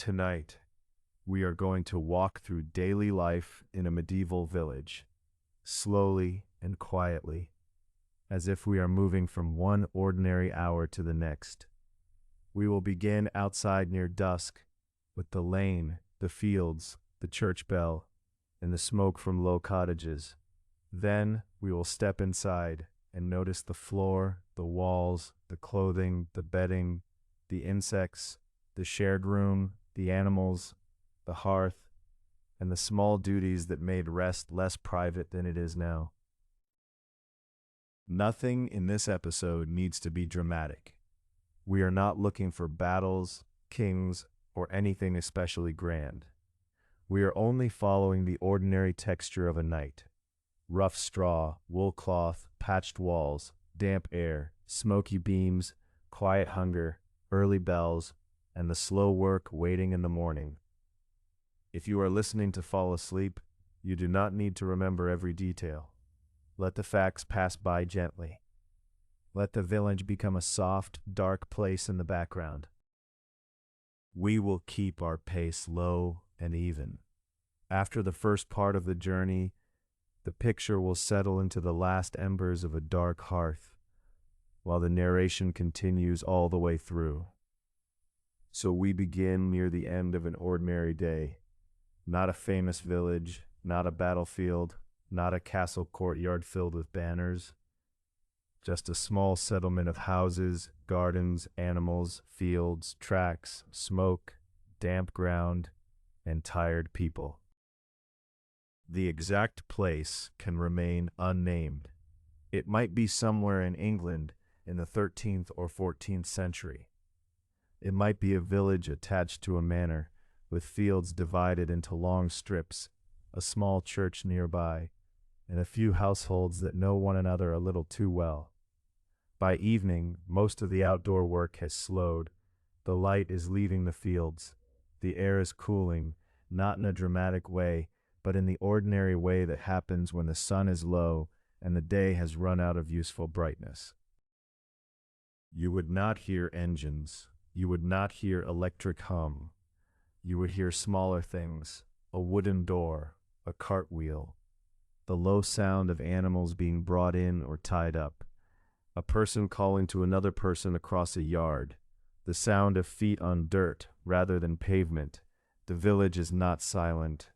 Tonight, we are going to walk through daily life in a medieval village, slowly and quietly, as if we are moving from one ordinary hour to the next. We will begin outside near dusk, with the lane, the fields, the church bell, and the smoke from low cottages. Then we will step inside and notice the floor, the walls, the clothing, the bedding, the insects, the shared room, the animals, the hearth, and the small duties that made rest less private than it is now. Nothing in this episode needs to be dramatic. We are not looking for battles, kings, or anything especially grand. We are only following the ordinary texture of a night. Rough straw, wool cloth, patched walls, damp air, smoky beams, quiet hunger, early bells, and the slow work waiting in the morning. If you are listening to fall asleep, you do not need to remember every detail. Let the facts pass by gently. Let the village become a soft, dark place in the background. We will keep our pace low and even. After the first part of the journey, the picture will settle into the last embers of a dark hearth, while the narration continues all the way through. So we begin near the end of an ordinary day. Not a famous village, not a battlefield, not a castle courtyard filled with banners. Just a small settlement of houses, gardens, animals, fields, tracks, smoke, damp ground, and tired people. The exact place can remain unnamed. It might be somewhere in England in the 13th or 14th century. It might be a village attached to a manor, with fields divided into long strips, a small church nearby, and a few households that know one another a little too well. By evening, most of the outdoor work has slowed. The light is leaving the fields. The air is cooling, not in a dramatic way, but in the ordinary way that happens when the sun is low and the day has run out of useful brightness. You would not hear engines. You would not hear electric hum. You would hear smaller things, a wooden door, a cartwheel, the low sound of animals being brought in or tied up, a person calling to another person across a yard, the sound of feet on dirt rather than pavement. The village is not silent.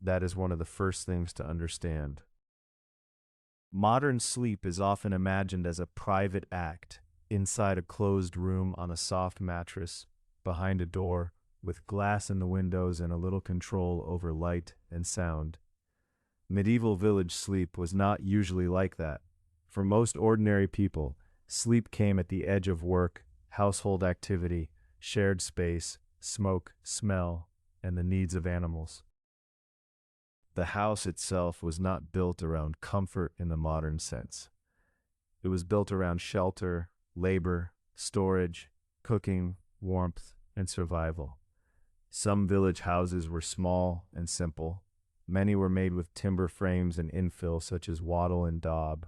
That is one of the first things to understand. Modern sleep is often imagined as a private act, inside a closed room on a soft mattress, behind a door, with glass in the windows and a little control over light and sound. Medieval village sleep was not usually like that. For most ordinary people, sleep came at the edge of work, household activity, shared space, smoke, smell, and the needs of animals. The house itself was not built around comfort in the modern sense. It was built around shelter, labor, storage, cooking, warmth, and survival. Some village houses were small and simple. Many were made with timber frames and infill such as wattle and daub,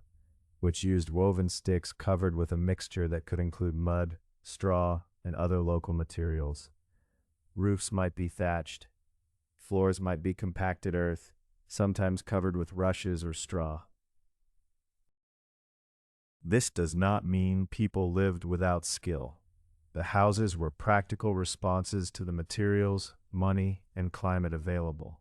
which used woven sticks covered with a mixture that could include mud, straw, and other local materials. Roofs might be thatched. Floors might be compacted earth, sometimes covered with rushes or straw. This does not mean people lived without skill. The houses were practical responses to the materials, money, and climate available.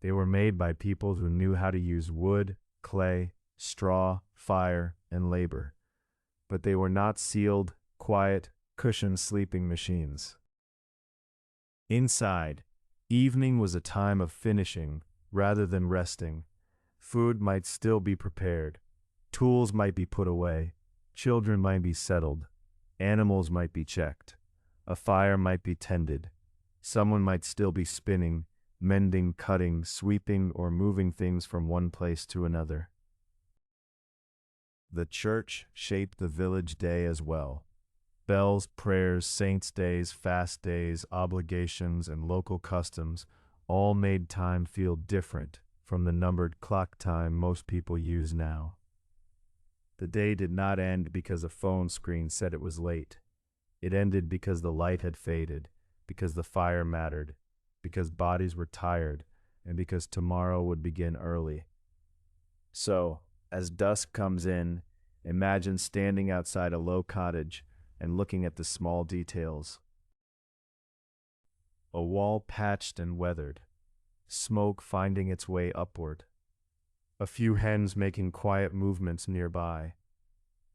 They were made by people who knew how to use wood, clay, straw, fire, and labor. But they were not sealed, quiet, cushioned sleeping machines. Inside, evening was a time of finishing rather than resting. Food might still be prepared. Tools might be put away. Children might be settled. Animals might be checked. A fire might be tended. Someone might still be spinning, mending, cutting, sweeping, or moving things from one place to another. The church shaped the village day as well. Bells, prayers, saints' days, fast days, obligations, and local customs all made time feel different from the numbered clock time most people use now. The day did not end because a phone screen said it was late. It ended because the light had faded, because the fire mattered, because bodies were tired, and because tomorrow would begin early. So, as dusk comes in, imagine standing outside a low cottage and looking at the small details. A wall patched and weathered, smoke finding its way upward. A few hens making quiet movements nearby.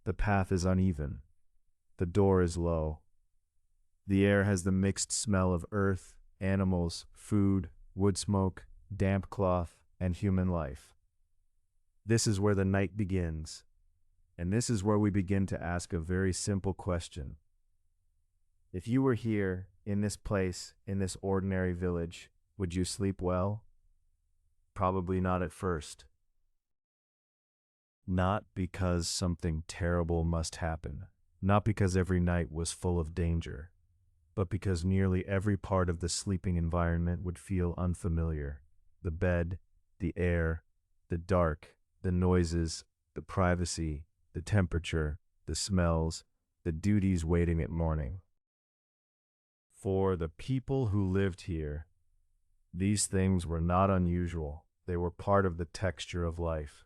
The path is uneven. The door is low. The air has the mixed smell of earth, animals, food, wood smoke, damp cloth, and human life. This is where the night begins, and this is where we begin to ask a very simple question. If you were here, in this place, in this ordinary village, would you sleep well? Probably not at first. Not because something terrible must happen, not because every night was full of danger, but because nearly every part of the sleeping environment would feel unfamiliar. The bed, the air, the dark, the noises, the privacy, the temperature, the smells, the duties waiting at morning. For the people who lived here, these things were not unusual. They were part of the texture of life.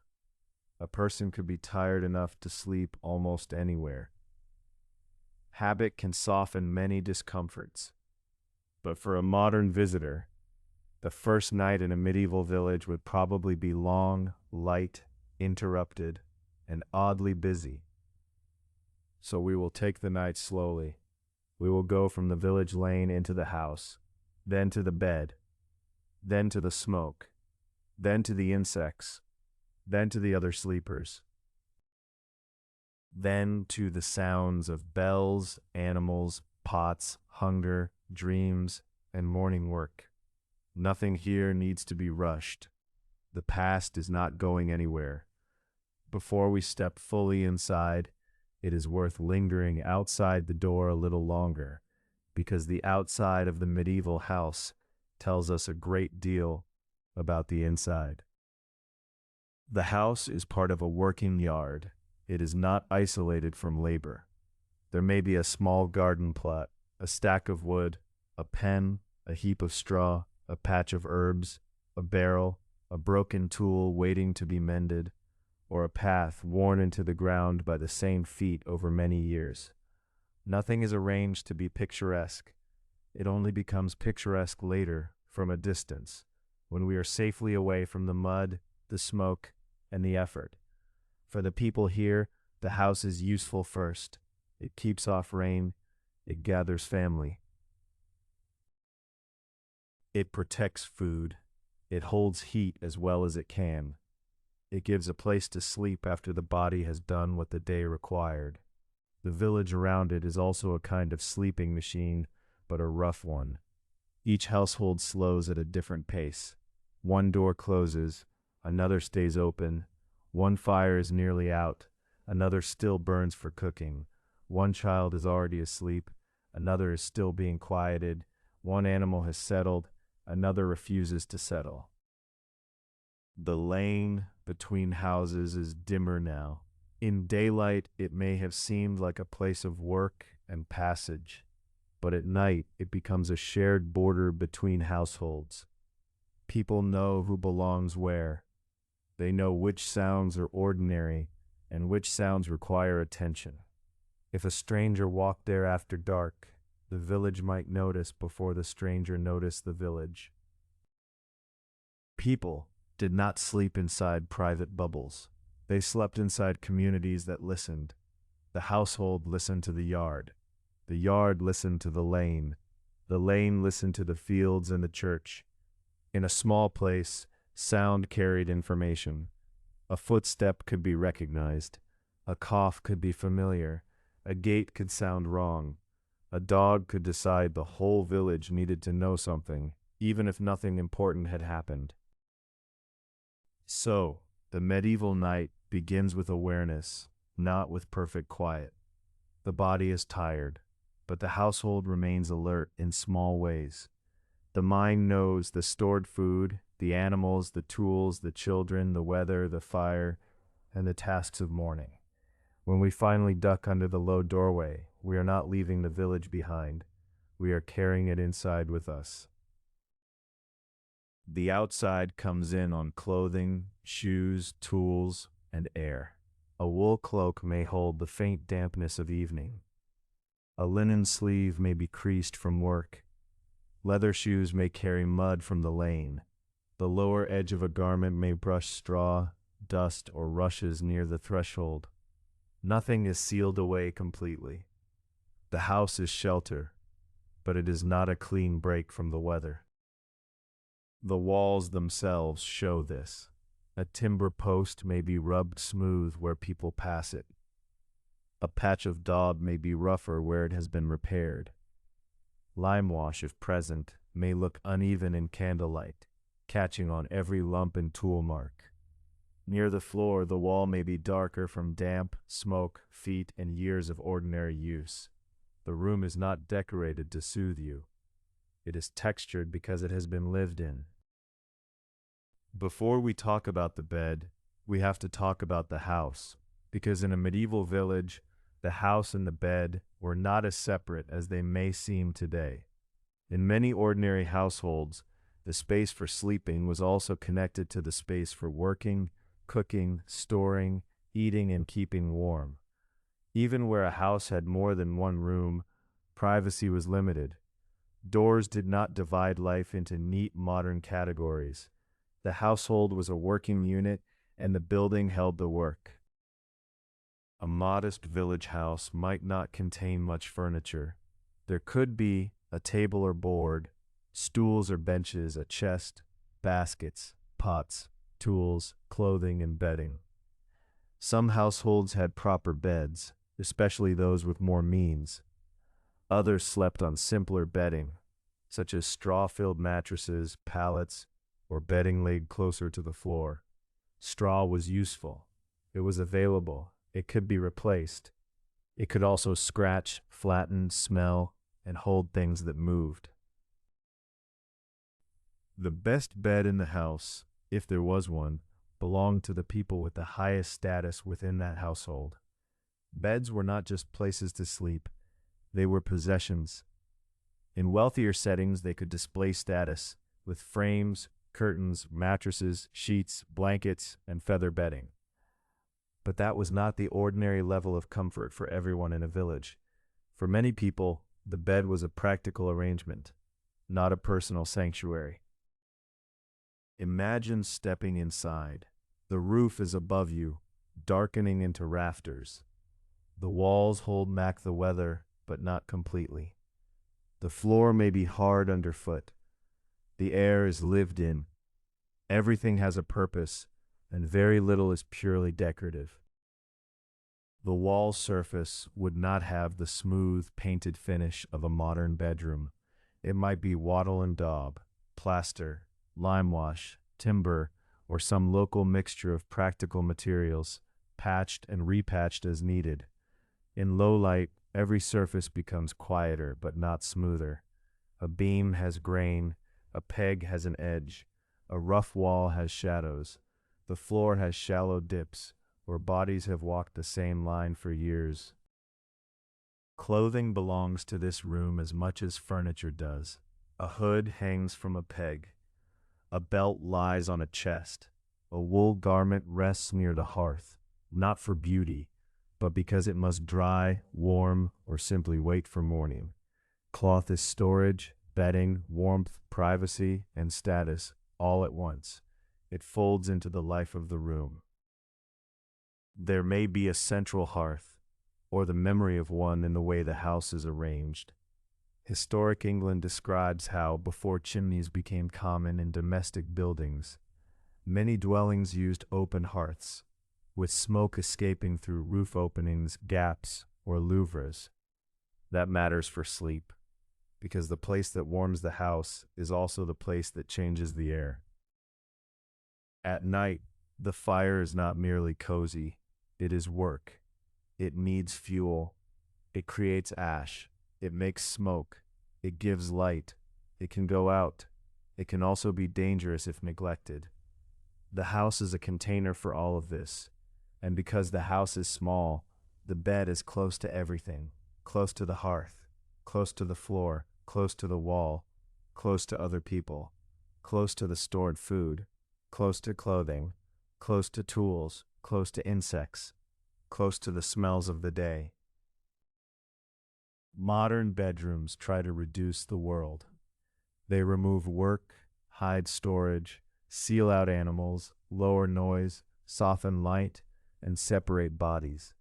A person could be tired enough to sleep almost anywhere. Habit can soften many discomforts. But for a modern visitor, the first night in a medieval village would probably be long, light, interrupted, and oddly busy. So we will take the night slowly. We will go from the village lane into the house, then to the bed, then to the smoke, then to the insects, then to the other sleepers, then to the sounds of bells, animals, pots, hunger, dreams, and morning work. Nothing here needs to be rushed. The past is not going anywhere. Before we step fully inside, it is worth lingering outside the door a little longer, because the outside of the medieval house tells us a great deal about the inside. The house is part of a working yard. It is not isolated from labor. There may be a small garden plot, a stack of wood, a pen, a heap of straw, a patch of herbs, a barrel, a broken tool waiting to be mended, or a path worn into the ground by the same feet over many years. Nothing is arranged to be picturesque. It only becomes picturesque later, from a distance, when we are safely away from the mud, the smoke, and the effort. For the people here, the house is useful first. It keeps off rain. It gathers family. It protects food. It holds heat as well as it can. It gives a place to sleep after the body has done what the day required. The village around it is also a kind of sleeping machine, but a rough one. Each household slows at a different pace. One door closes, another stays open. One fire is nearly out, another still burns for cooking. One child is already asleep, another is still being quieted. One animal has settled, another refuses to settle. The lane between houses is dimmer now. In daylight, it may have seemed like a place of work and passage, but at night it becomes a shared border between households. People know who belongs where. They know which sounds are ordinary and which sounds require attention. If a stranger walked there after dark, the village might notice before the stranger noticed the village. People did not sleep inside private bubbles. They slept inside communities that listened. The household listened to the yard. The yard listened to the lane. The lane listened to the fields and the church. In a small place, sound carried information. A footstep could be recognized. A cough could be familiar. A gate could sound wrong. A dog could decide the whole village needed to know something, even if nothing important had happened. So, the medieval night begins with awareness, not with perfect quiet. The body is tired, but the household remains alert in small ways. The mind knows the stored food, the animals, the tools, the children, the weather, the fire, and the tasks of morning. When we finally duck under the low doorway, we are not leaving the village behind. we are carrying it inside with us. The outside comes in on clothing, shoes, tools, and air. A wool cloak may hold the faint dampness of evening. A linen sleeve may be creased from work. Leather shoes may carry mud from the lane. The lower edge of a garment may brush straw, dust, or rushes near the threshold. Nothing is sealed away completely. The house is shelter, but it is not a clean break from the weather. The walls themselves show this. A timber post may be rubbed smooth where people pass it. A patch of daub may be rougher where it has been repaired. Lime wash, if present, may look uneven in candlelight, catching on every lump and tool mark. Near the floor, the wall may be darker from damp, smoke, feet, and years of ordinary use. The room is not decorated to soothe you. It is textured because it has been lived in. Before we talk about the bed, we have to talk about the house, because in a medieval village, the house and the bed were not as separate as they may seem today. In many ordinary households, the space for sleeping was also connected to the space for working, cooking, storing, eating, and keeping warm. Even where a house had more than one room, privacy was limited. Doors did not divide life into neat modern categories. The household was a working unit, and the building held the work. A modest village house might not contain much furniture. There could be a table or board, stools or benches, a chest, baskets, pots, tools, clothing, and bedding. Some households had proper beds, especially those with more means. Others slept on simpler bedding, such as straw-filled mattresses, pallets, or bedding laid closer to the floor. Straw was useful. It was available. It could be replaced. It could also scratch, flatten, smell, and hold things that moved. The best bed in the house, if there was one, belonged to the people with the highest status within that household. Beds were not just places to sleep. They were possessions. In wealthier settings, they could display status with frames, curtains, mattresses, sheets, blankets, and feather bedding. But that was not the ordinary level of comfort for everyone in a village. For many people, the bed was a practical arrangement, not a personal sanctuary. Imagine stepping inside. The roof is above you, darkening into rafters. The walls hold back the weather, but not completely. The floor may be hard underfoot. The air is lived in. Everything has a purpose, and very little is purely decorative. The wall surface would not have the smooth, painted finish of a modern bedroom. It might be wattle and daub, plaster, lime wash, timber, or some local mixture of practical materials, patched and repatched as needed. In low light, every surface becomes quieter but not smoother. A beam has grain, a peg has an edge, a rough wall has shadows, the floor has shallow dips, where bodies have walked the same line for years. Clothing belongs to this room as much as furniture does. A hood hangs from a peg. A belt lies on a chest. A wool garment rests near the hearth, not for beauty, but because it must dry, warm, or simply wait for morning. Cloth is storage, bedding, warmth, privacy, and status, all at once. It folds into the life of the room. There may be a central hearth, or the memory of one in the way the house is arranged. Historic England describes how, before chimneys became common in domestic buildings, many dwellings used open hearths, with smoke escaping through roof openings, gaps, or louvres. That matters for sleep, because the place that warms the house is also the place that changes the air. At night, the fire is not merely cozy, it is work. It needs fuel. It creates ash. It makes smoke. It gives light. It can go out. It can also be dangerous if neglected. The house is a container for all of this. And because the house is small, the bed is close to everything, close to the hearth, close to the floor, close to the wall, close to other people, close to the stored food, close to clothing, close to tools, close to insects, close to the smells of the day. Modern bedrooms try to reduce the world. They remove work, hide storage, seal out animals, lower noise, soften light, and separate bodies.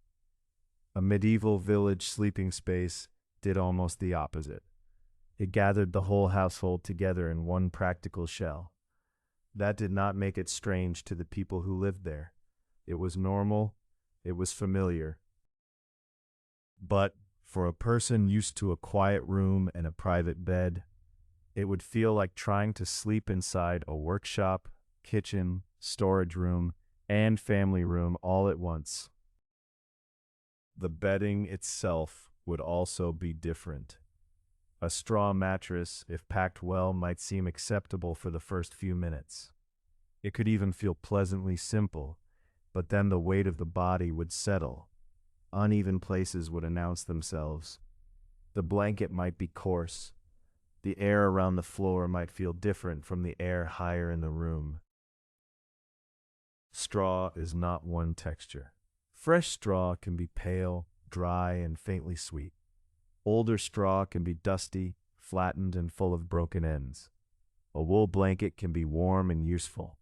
A medieval village sleeping space did almost the opposite. It gathered the whole household together in one practical shell. That did not make it strange to the people who lived there. It was normal, it was familiar. But for a person used to a quiet room and a private bed, it would feel like trying to sleep inside a workshop, kitchen, storage room, and family room all at once. The bedding itself would also be different. A straw mattress, if packed well, might seem acceptable for the first few minutes. It could even feel pleasantly simple, but then the weight of the body would settle. Uneven places would announce themselves. The blanket might be coarse. The air around the floor might feel different from the air higher in the room. Straw is not one texture. Fresh straw can be pale, dry, and faintly sweet. Older straw can be dusty, flattened, and full of broken ends. A wool blanket can be warm and useful,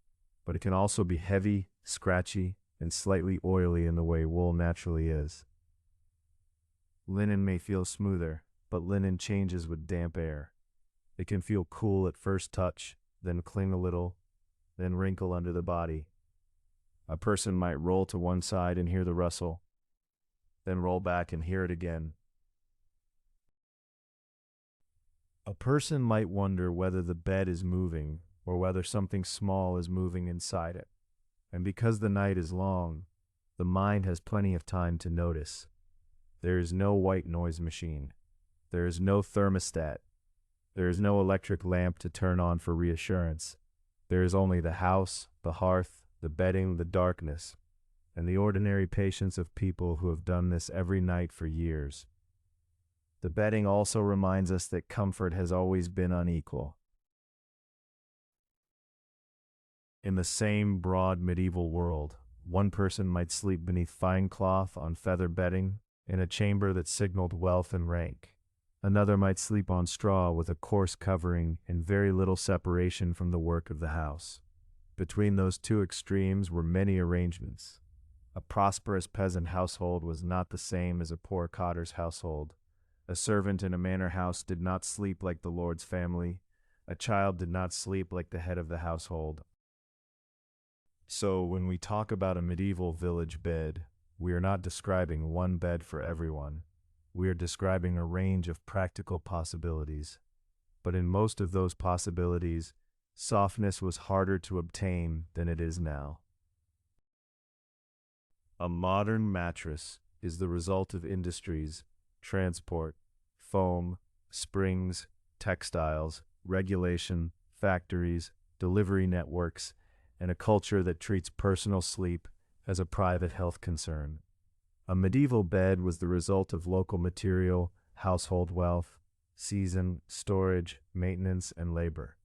but it can also be heavy, scratchy, and slightly oily in the way wool naturally is. Linen may feel smoother, but linen changes with damp air. It can feel cool at first touch, then cling a little, then wrinkle under the body. A person might roll to one side and hear the rustle, then roll back and hear it again. A person might wonder whether the bed is moving or whether something small is moving inside it. And because the night is long, the mind has plenty of time to notice. There is no white noise machine. There is no thermostat. There is no electric lamp to turn on for reassurance. There is only the house, the hearth, the bedding, the darkness, and the ordinary patience of people who have done this every night for years. The bedding also reminds us that comfort has always been unequal. In the same broad medieval world, one person might sleep beneath fine cloth on feather bedding in a chamber that signaled wealth and rank. Another might sleep on straw with a coarse covering and very little separation from the work of the house. Between those two extremes were many arrangements. A prosperous peasant household was not the same as a poor cotter's household. A servant in a manor house did not sleep like the lord's family. A child did not sleep like the head of the household. So when we talk about a medieval village bed, we are not describing one bed for everyone. We are describing a range of practical possibilities. But in most of those possibilities, softness was harder to obtain than it is now. A modern mattress is the result of industries, transport, foam, springs, textiles, regulation, factories, delivery networks, and a culture that treats personal sleep as a private health concern. A medieval bed was the result of local material, household wealth, season, storage, maintenance, and labor.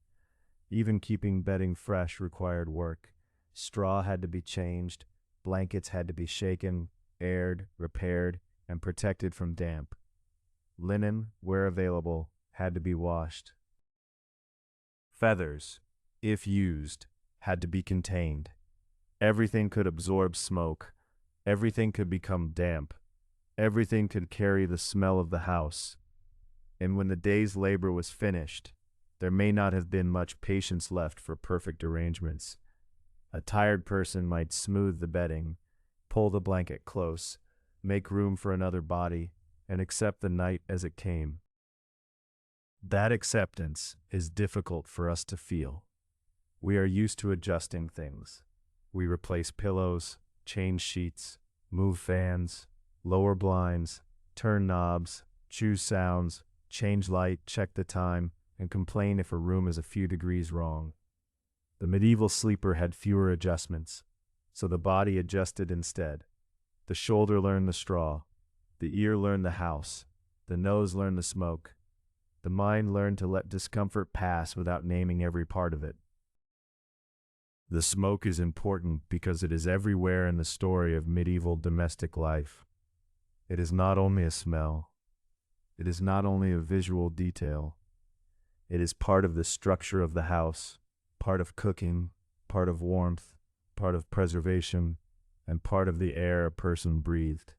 Even keeping bedding fresh required work. Straw had to be changed, blankets had to be shaken, aired, repaired, and protected from damp. Linen, where available, had to be washed. Feathers, if used, had to be contained. Everything could absorb smoke. Everything could become damp. Everything could carry the smell of the house. And when the day's labor was finished, there may not have been much patience left for perfect arrangements. A tired person might smooth the bedding, pull the blanket close, make room for another body, and accept the night as it came. That acceptance is difficult for us to feel. We are used to adjusting things. We replace pillows, change sheets, move fans, lower blinds, turn knobs, choose sounds, change light, check the time, and complain if a room is a few degrees wrong. The medieval sleeper had fewer adjustments, so the body adjusted instead. The shoulder learned the straw, the ear learned the house, the nose learned the smoke, The mind learned to let discomfort pass without naming every part of it. The smoke is important because it is everywhere in the story of medieval domestic life. It is not only a smell. It is not only a visual detail. It is part of the structure of the house, part of cooking, part of warmth, part of preservation, and part of the air a person breathed.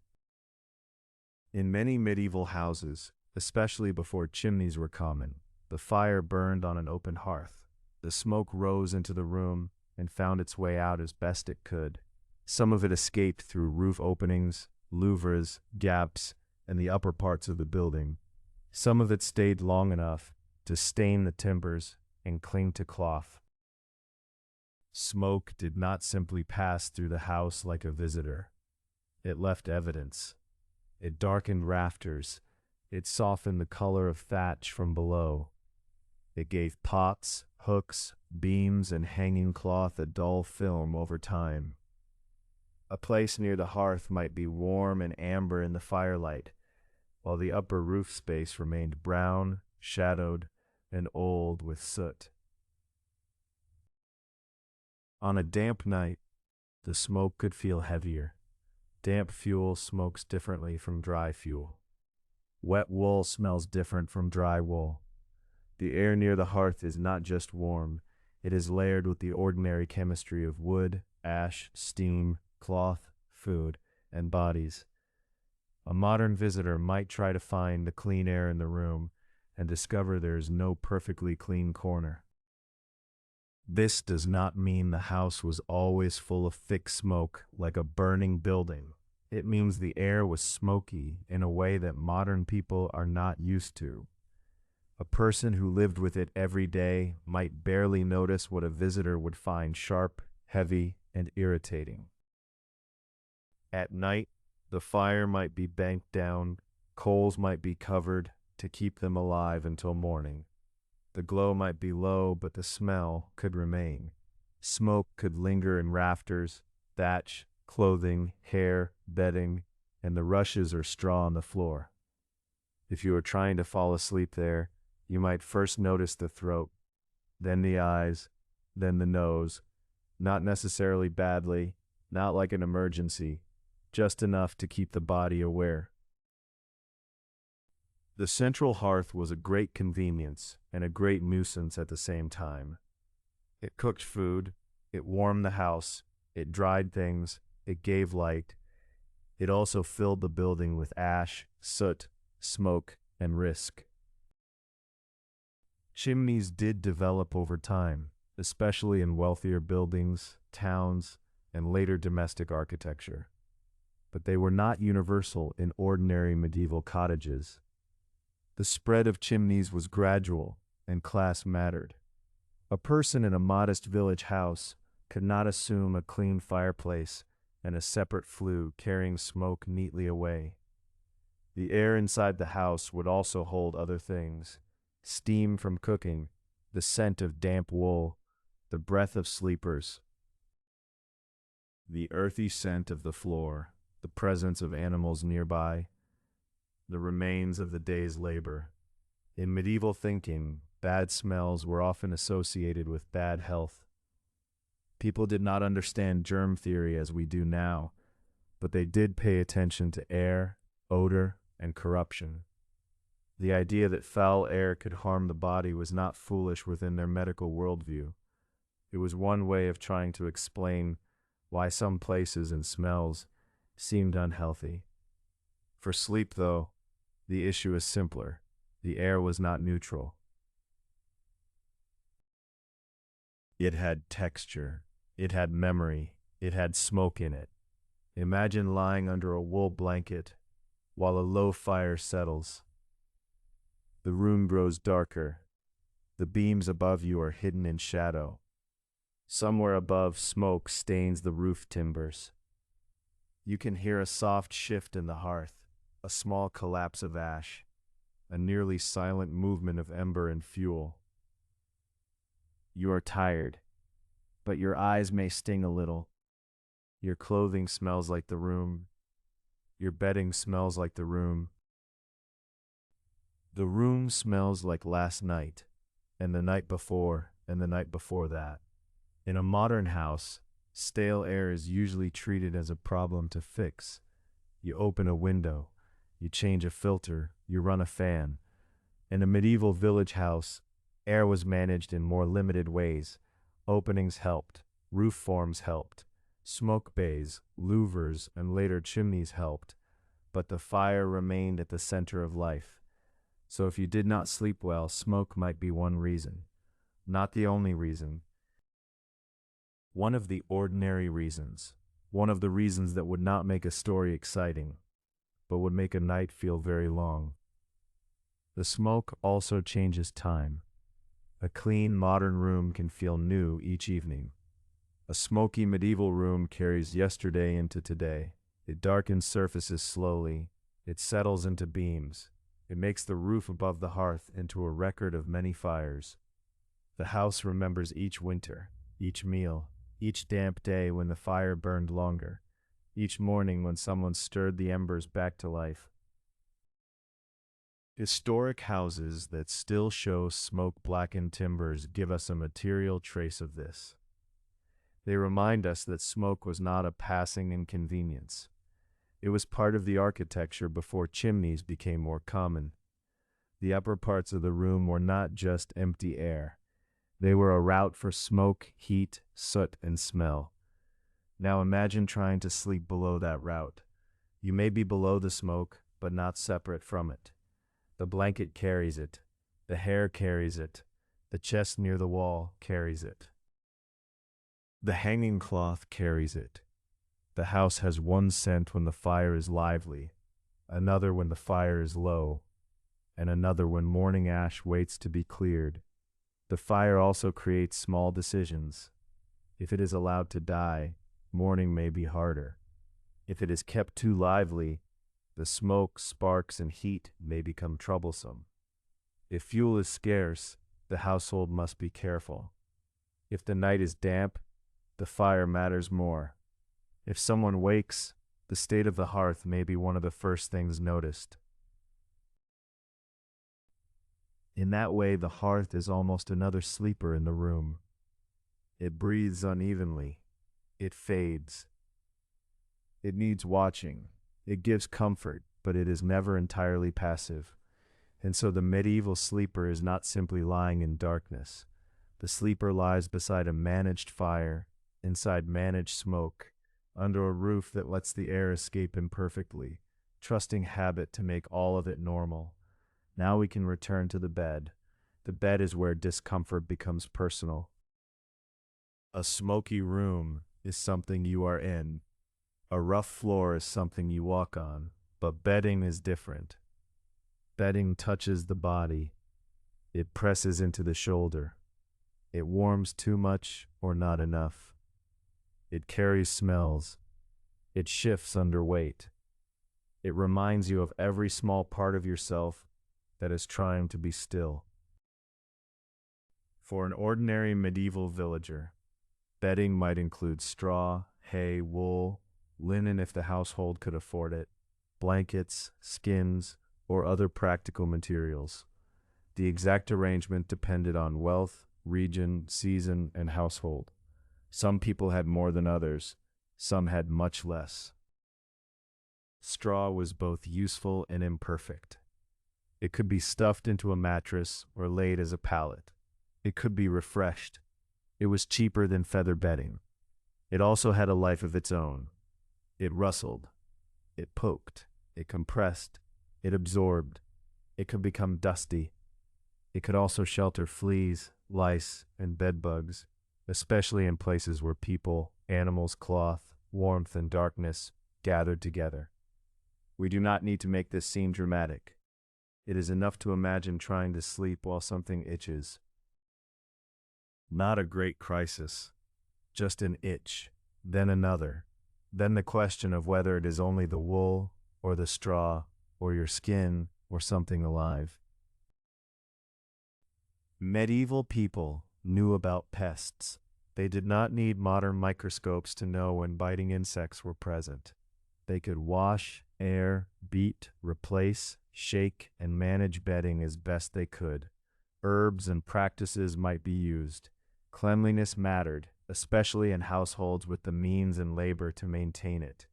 In many medieval houses, especially before chimneys were common, the fire burned on an open hearth. The smoke rose into the room and found its way out as best it could. Some of it escaped through roof openings, louvres, gaps, and the upper parts of the building. Some of it stayed long enough to stain the timbers and cling to cloth. Smoke did not simply pass through the house like a visitor. It left evidence. It darkened rafters. It softened the color of thatch from below. It gave pots, hooks, beams, and hanging cloth a dull film over time. A place near the hearth might be warm and amber in the firelight, while the upper roof space remained brown, shadowed, and old with soot. On a damp night, the smoke could feel heavier. Damp fuel smokes differently from dry fuel. Wet wool smells different from dry wool. The air near the hearth is not just warm, it is layered with the ordinary chemistry of wood, ash, steam, cloth, food, and bodies. A modern visitor might try to find the clean air in the room and discover there is no perfectly clean corner. This does not mean the house was always full of thick smoke like a burning building. It means the air was smoky in a way that modern people are not used to. A person who lived with it every day might barely notice what a visitor would find sharp, heavy, and irritating. At night, the fire might be banked down, coals might be covered to keep them alive until morning. The glow might be low, but the smell could remain. Smoke could linger in rafters, thatch, clothing, hair, bedding, and the rushes or straw on the floor. If you were trying to fall asleep there, you might first notice the throat, then the eyes, then the nose, not necessarily badly, not like an emergency, just enough to keep the body aware. The central hearth was a great convenience and a great nuisance at the same time. It cooked food, it warmed the house, it dried things, it gave light. It also filled the building with ash, soot, smoke, and risk. Chimneys did develop over time, especially in wealthier buildings, towns, and later domestic architecture. But they were not universal in ordinary medieval cottages. The spread of chimneys was gradual, and class mattered. A person in a modest village house could not assume a clean fireplace and a separate flue carrying smoke neatly away. The air inside the house would also hold other things: steam from cooking, the scent of damp wool, the breath of sleepers, the earthy scent of the floor, the presence of animals nearby, the remains of the day's labor. In medieval thinking, bad smells were often associated with bad health. People did not understand germ theory as we do now, but they did pay attention to air, odor, and corruption. The idea that foul air could harm the body was not foolish within their medical worldview. It was one way of trying to explain why some places and smells seemed unhealthy. For sleep, though, the issue is simpler. The air was not neutral. It had texture. It had memory. It had smoke in it. Imagine lying under a wool blanket while a low fire settles. The room grows darker. The beams above you are hidden in shadow. Somewhere above, smoke stains the roof timbers. You can hear a soft shift in the hearth, a small collapse of ash, a nearly silent movement of ember and fuel. You are tired, but your eyes may sting a little. Your clothing smells like the room. Your bedding smells like the room. The room smells like last night, and the night before, and the night before that. In a modern house, stale air is usually treated as a problem to fix. You open a window, you change a filter, you run a fan. In a medieval village house, air was managed in more limited ways. Openings helped, roof forms helped, smoke bays, louvers, and later chimneys helped, but the fire remained at the center of life. So if you did not sleep well, smoke might be one reason. Not the only reason. One of the ordinary reasons. One of the reasons that would not make a story exciting, but would make a night feel very long. The smoke also changes time. A clean, modern room can feel new each evening. A smoky medieval room carries yesterday into today. It darkens surfaces slowly. It settles into beams. It makes the roof above the hearth into a record of many fires. The house remembers each winter, each meal, each damp day when the fire burned longer, each morning when someone stirred the embers back to life. Historic houses that still show smoke-blackened timbers give us a material trace of this. They remind us that smoke was not a passing inconvenience. It was part of the architecture before chimneys became more common. The upper parts of the room were not just empty air. They were a route for smoke, heat, soot, and smell. Now imagine trying to sleep below that route. You may be below the smoke, but not separate from it. The blanket carries it. The hair carries it. The chest near the wall carries it. The hanging cloth carries it. The house has one scent when the fire is lively, another when the fire is low, and another when morning ash waits to be cleared. The fire also creates small decisions. If it is allowed to die, morning may be harder. If it is kept too lively, the smoke, sparks, and heat may become troublesome. If fuel is scarce, the household must be careful. If the night is damp, the fire matters more. If someone wakes, the state of the hearth may be one of the first things noticed. In that way, the hearth is almost another sleeper in the room. It breathes unevenly. It fades. It needs watching. It gives comfort, but it is never entirely passive. And so the medieval sleeper is not simply lying in darkness. The sleeper lies beside a managed fire, inside managed smoke, under a roof that lets the air escape imperfectly, trusting habit to make all of it normal. Now we can return to the bed. The bed is where discomfort becomes personal. A smoky room is something you are in. A rough floor is something you walk on, but bedding is different. Bedding touches the body. It presses into the shoulder. It warms too much or not enough. It carries smells. It shifts under weight. It reminds you of every small part of yourself that is trying to be still. For an ordinary medieval villager, bedding might include straw, hay, wool, linen if the household could afford it, blankets, skins, or other practical materials. The exact arrangement depended on wealth, region, season, and household. Some people had more than others. Some had much less. Straw was both useful and imperfect. It could be stuffed into a mattress or laid as a pallet. It could be refreshed. It was cheaper than feather bedding. It also had a life of its own. It rustled. It poked. It compressed. It absorbed. It could become dusty. It could also shelter fleas, lice, and bed bugs, especially in places where people, animals, cloth, warmth, and darkness gathered together. We do not need to make this seem dramatic. It is enough to imagine trying to sleep while something itches. Not a great crisis, just an itch, then another, then the question of whether it is only the wool, or the straw, or your skin, or something alive. Medieval people knew about pests. They did not need modern microscopes to know when biting insects were present. They could wash, air, beat, replace, shake, and manage bedding as best they could. Herbs and practices might be used. Cleanliness mattered, especially in households with the means and labor to maintain it.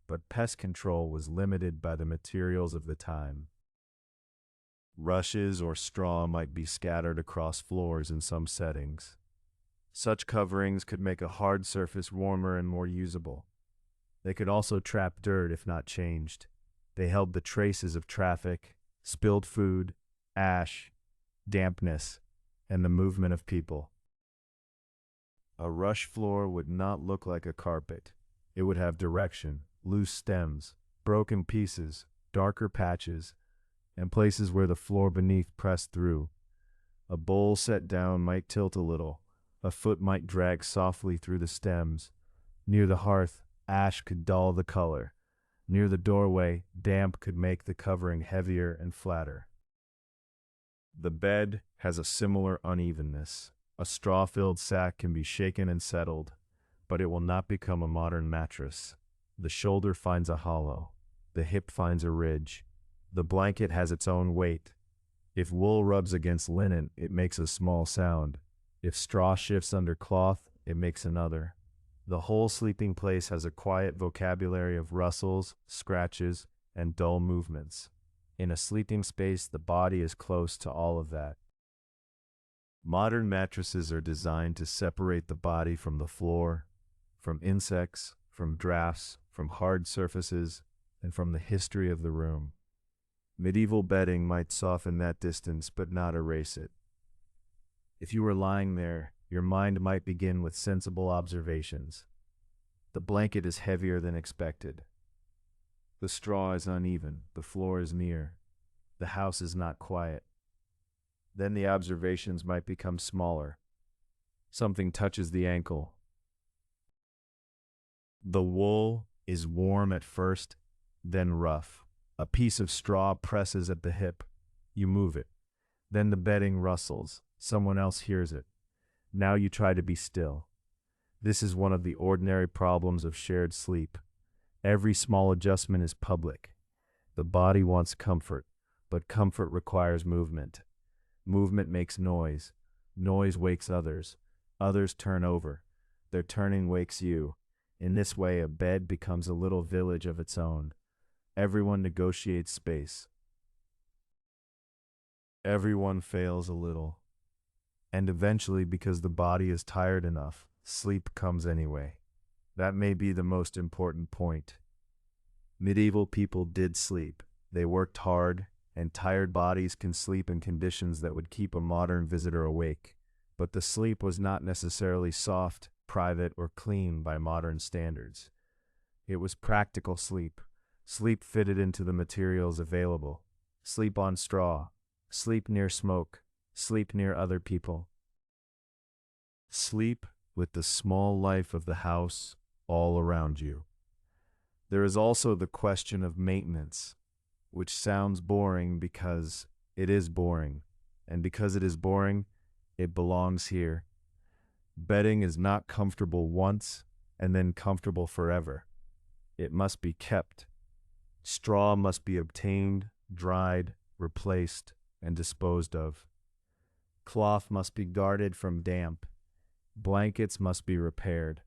But pest control was limited by the materials of the time. Rushes or straw might be scattered across floors in some settings. Such coverings could make a hard surface warmer and more usable. They could also trap dirt if not changed. They held the traces of traffic, spilled food, ash, dampness, and the movement of people. A rush floor would not look like a carpet. It would have direction, loose stems, broken pieces, darker patches, and places where the floor beneath pressed through. A bowl set down might tilt a little. A foot might drag softly through the stems. Near the hearth, ash could dull the color. Near the doorway, damp could make the covering heavier and flatter. The bed has a similar unevenness. A straw-filled sack can be shaken and settled, but it will not become a modern mattress. The shoulder finds a hollow. The hip finds a ridge. The blanket has its own weight. If wool rubs against linen, it makes a small sound. If straw shifts under cloth, it makes another. The whole sleeping place has a quiet vocabulary of rustles, scratches, and dull movements. In a sleeping space, the body is close to all of that. Modern mattresses are designed to separate the body from the floor, from insects, from drafts, from hard surfaces, and from the history of the room. Medieval bedding might soften that distance but not erase it. If you were lying there, your mind might begin with sensible observations. The blanket is heavier than expected. The straw is uneven, the floor is near, the house is not quiet. Then the observations might become smaller. Something touches the ankle. The wool is warm at first, then rough. A piece of straw presses at the hip. You move it. Then the bedding rustles. Someone else hears it. Now you try to be still. This is one of the ordinary problems of shared sleep. Every small adjustment is public. The body wants comfort, but comfort requires movement. Movement makes noise. Noise wakes others. Others turn over. Their turning wakes you. In this way, a bed becomes a little village of its own. Everyone negotiates space. Everyone fails a little. And eventually, because the body is tired enough, sleep comes anyway. That may be the most important point. Medieval people did sleep. They worked hard, and tired bodies can sleep in conditions that would keep a modern visitor awake. But the sleep was not necessarily soft, private, or clean by modern standards. It was practical sleep. Sleep fitted into the materials available. Sleep on straw. Sleep near smoke. Sleep near other people. Sleep with the small life of the house all around you. There is also the question of maintenance, which sounds boring because it is boring, and because it is boring, it belongs here. Bedding is not comfortable once and then comfortable forever. It must be kept. Straw must be obtained, dried, replaced, and disposed of. Cloth must be guarded from damp. Blankets must be repaired.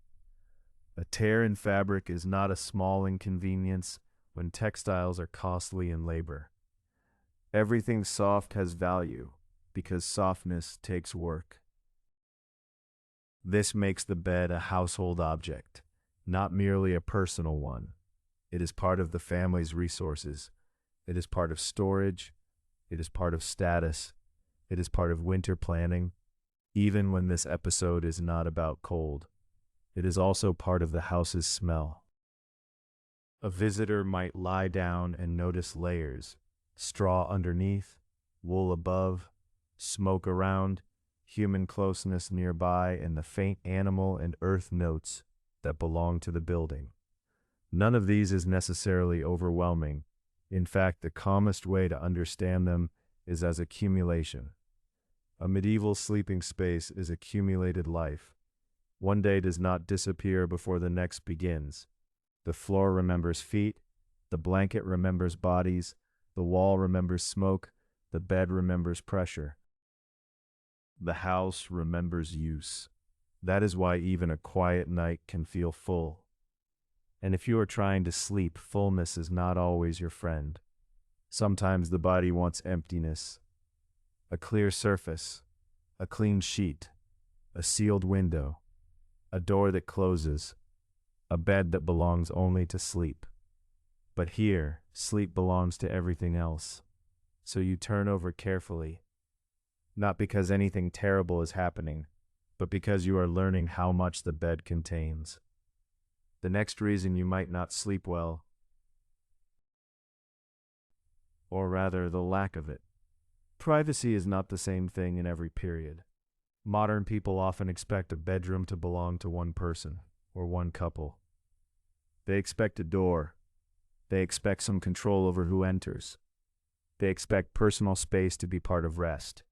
A tear in fabric is not a small inconvenience when textiles are costly in labor. Everything soft has value because softness takes work. This makes the bed a household object, not merely a personal one. It is part of the family's resources. It is part of storage. It is part of status. It is part of winter planning. Even when this episode is not about cold, it is also part of the house's smell. A visitor might lie down and notice layers: straw underneath, wool above, smoke around, human closeness nearby, and the faint animal and earth notes that belong to the building. None of these is necessarily overwhelming. In fact, the calmest way to understand them is as accumulation. A medieval sleeping space is accumulated life. One day does not disappear before the next begins. The floor remembers feet, the blanket remembers bodies, the wall remembers smoke, the bed remembers pressure. The house remembers use. That is why even a quiet night can feel full. And if you are trying to sleep, fullness is not always your friend. Sometimes the body wants emptiness, a clear surface, a clean sheet, a sealed window, a door that closes, a bed that belongs only to sleep. But here, sleep belongs to everything else. So you turn over carefully, not because anything terrible is happening, but because you are learning how much the bed contains. The next reason you might not sleep well, or rather the lack of it. Privacy is not the same thing in every period. Modern people often expect a bedroom to belong to one person or one couple. They expect a door. They expect some control over who enters. They expect personal space to be part of rest.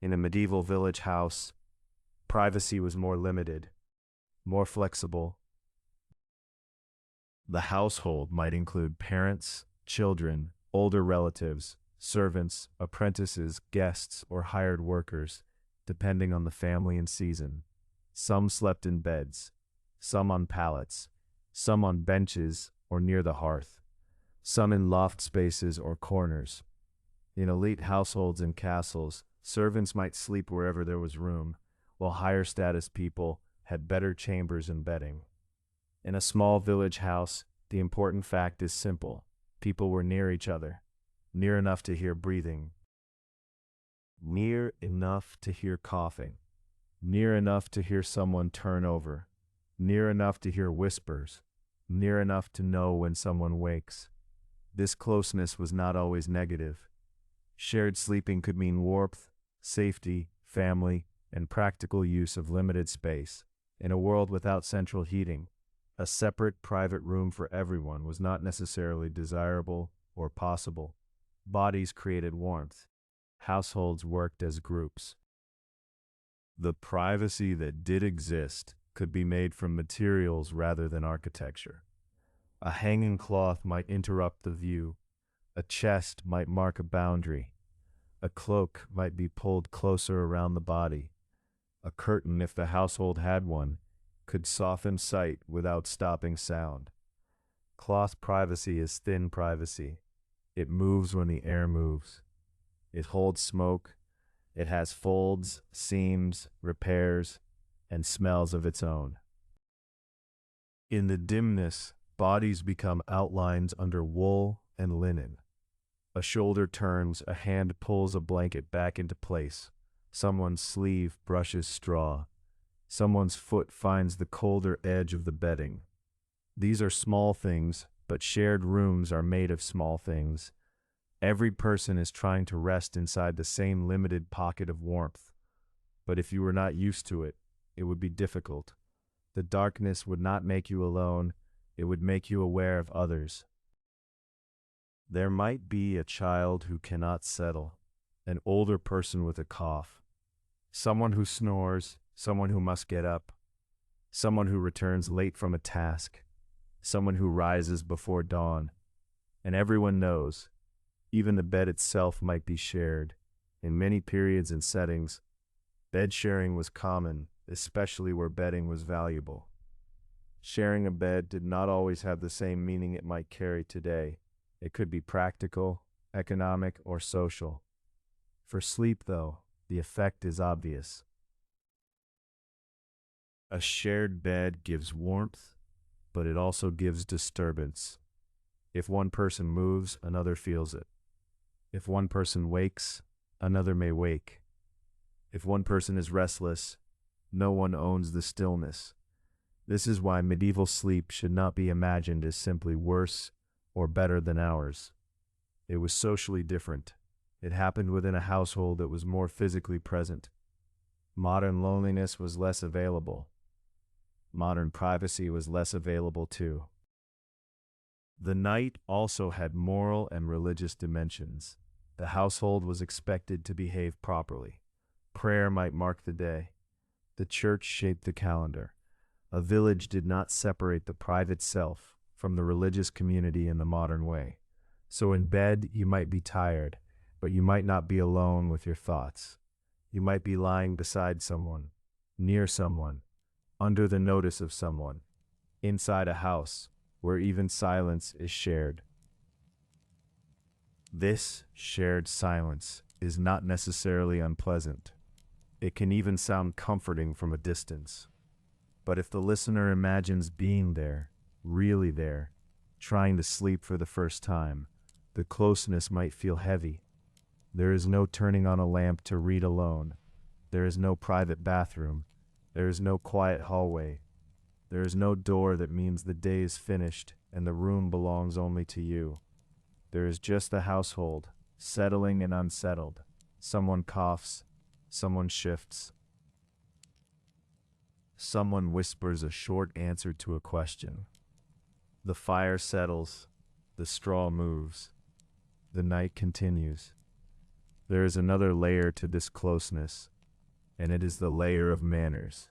In a medieval village house, privacy was more limited, more flexible. The household might include parents, children, older relatives, servants, apprentices, guests, or hired workers, depending on the family and season. Some slept in beds, some on pallets, some on benches or near the hearth, some in loft spaces or corners. In elite households and castles, servants might sleep wherever there was room, while higher status people had better chambers and bedding. In a small village house, the important fact is simple. People were near each other, near enough to hear breathing, near enough to hear coughing, near enough to hear someone turn over, near enough to hear whispers, near enough to know when someone wakes. This closeness was not always negative. Shared sleeping could mean warmth, safety, family, and practical use of limited space. In a world without central heating, a separate private room for everyone was not necessarily desirable or possible. Bodies created warmth. Households worked as groups. The privacy that did exist could be made from materials rather than architecture. A hanging cloth might interrupt the view. A chest might mark a boundary. A cloak might be pulled closer around the body. A curtain, if the household had one, could soften sight without stopping sound. Cloth privacy is thin privacy. It moves when the air moves. It holds smoke. It has folds, seams, repairs, and smells of its own. In the dimness, bodies become outlines under wool and linen. A shoulder turns, a hand pulls a blanket back into place. Someone's sleeve brushes straw. Someone's foot finds the colder edge of the bedding. These are small things, but shared rooms are made of small things. Every person is trying to rest inside the same limited pocket of warmth. But if you were not used to it, it would be difficult. The darkness would not make you alone, it would make you aware of others. There might be a child who cannot settle, an older person with a cough, someone who snores, someone who must get up, someone who returns late from a task, someone who rises before dawn. And everyone knows, even the bed itself might be shared. In many periods and settings, bed sharing was common, especially where bedding was valuable. Sharing a bed did not always have the same meaning it might carry today. It could be practical, economic, or social. For sleep, though, the effect is obvious. A shared bed gives warmth, but it also gives disturbance. If one person moves, another feels it. If one person wakes, another may wake. If one person is restless, no one owns the stillness. This is why medieval sleep should not be imagined as simply worse or better than ours. It was socially different. It happened within a household that was more physically present. Modern loneliness was less available. Modern privacy was less available too. The night also had moral and religious dimensions. The household was expected to behave properly. Prayer might mark the day. The church shaped the calendar. A village did not separate the private self from the religious community in the modern way. So in bed, you might be tired, but you might not be alone with your thoughts. You might be lying beside someone, near someone, under the notice of someone, inside a house where even silence is shared. This shared silence is not necessarily unpleasant. It can even sound comforting from a distance. But if the listener imagines being there, really there, trying to sleep for the first time, the closeness might feel heavy. There is no turning on a lamp to read alone. There is no private bathroom. There is no quiet hallway. There is no door that means the day is finished and the room belongs only to you. There is just the household, settling and unsettled. Someone coughs. Someone shifts. Someone whispers a short answer to a question. The fire settles. The straw moves. The night continues. There is another layer to this closeness, and it is the layer of manners.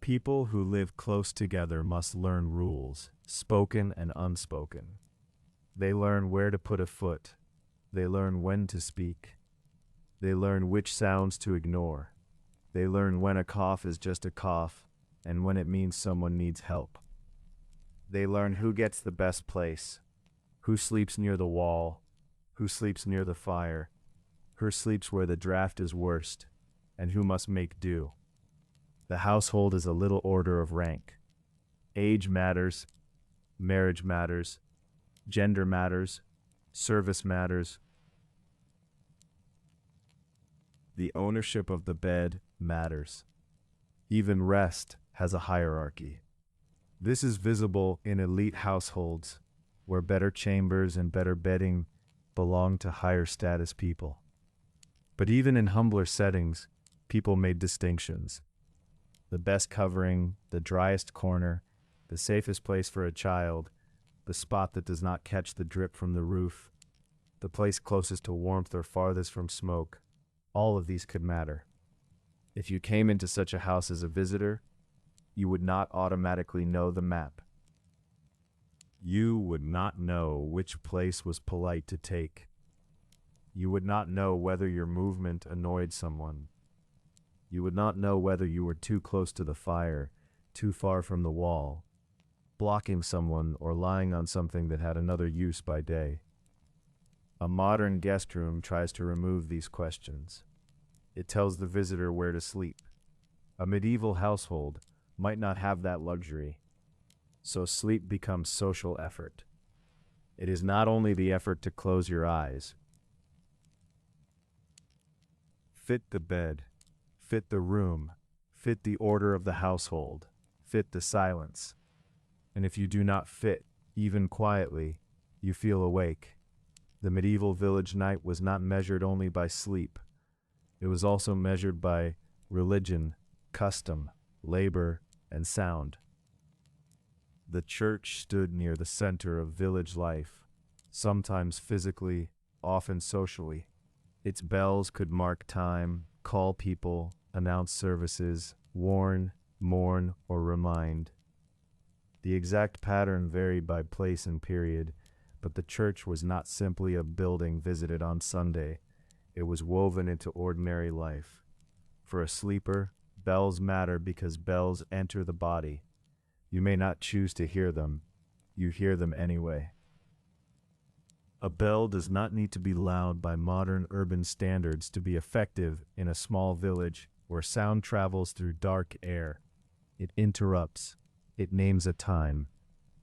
People who live close together must learn rules, spoken and unspoken. They learn where to put a foot. They learn when to speak. They learn which sounds to ignore. They learn when a cough is just a cough and when it means someone needs help. They learn who gets the best place, who sleeps near the wall, who sleeps near the fire, who sleeps where the draft is worst, and who must make do. The household is a little order of rank. Age matters, marriage matters, gender matters, service matters. The ownership of the bed matters. Even rest has a hierarchy. This is visible in elite households, where better chambers and better bedding belong to higher status people. But even in humbler settings, people made distinctions. The best covering, the driest corner, the safest place for a child, the spot that does not catch the drip from the roof, the place closest to warmth or farthest from smoke, all of these could matter. If you came into such a house as a visitor, you would not automatically know the map. You would not know which place was polite to take. You would not know whether your movement annoyed someone. You would not know whether you were too close to the fire, too far from the wall, blocking someone or lying on something that had another use by day. A modern guest room tries to remove these questions. It tells the visitor where to sleep. A medieval household might not have that luxury, so sleep becomes social effort. It is not only the effort to close your eyes. Fit the bed, fit the room, fit the order of the household, fit the silence. And if you do not fit, even quietly, you feel awake. The medieval village night was not measured only by sleep. It was also measured by religion, custom, labor, and sound. The church stood near the center of village life, sometimes physically, often socially. Its bells could mark time, call people, announce services, warn, mourn, or remind. The exact pattern varied by place and period, but the church was not simply a building visited on Sunday. It was woven into ordinary life. For a sleeper, bells matter because bells enter the body. You may not choose to hear them. You hear them anyway. A bell does not need to be loud by modern urban standards to be effective in a small village where sound travels through dark air. It interrupts. It names a time.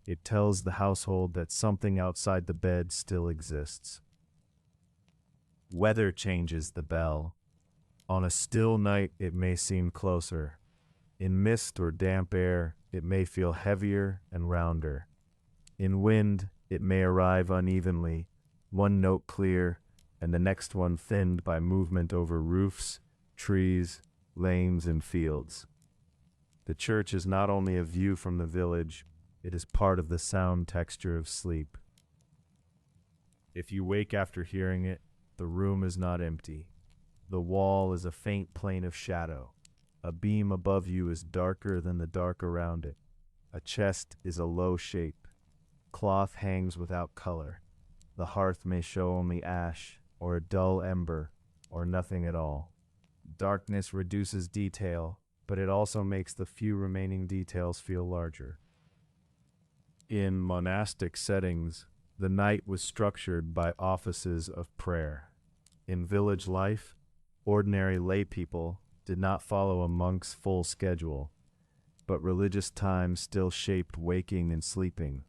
It tells the household that something outside the bed still exists. Weather changes the bell. On a still night, it may seem closer. In mist or damp air, it may feel heavier and rounder. In wind, it may arrive unevenly, one note clear, and the next one thinned by movement over roofs, trees, lanes, and fields. The church is not only a view from the village, it is part of the sound texture of sleep. If you wake after hearing it, the room is not empty. The wall is a faint plane of shadow. A beam above you is darker than the dark around it. A chest is a low shape. Cloth hangs without color. The hearth may show only ash, or a dull ember, or nothing at all. Darkness reduces detail, but it also makes the few remaining details feel larger. In monastic settings, the night was structured by offices of prayer. In village life, ordinary lay people did not follow a monk's full schedule, but religious time still shaped waking and sleeping.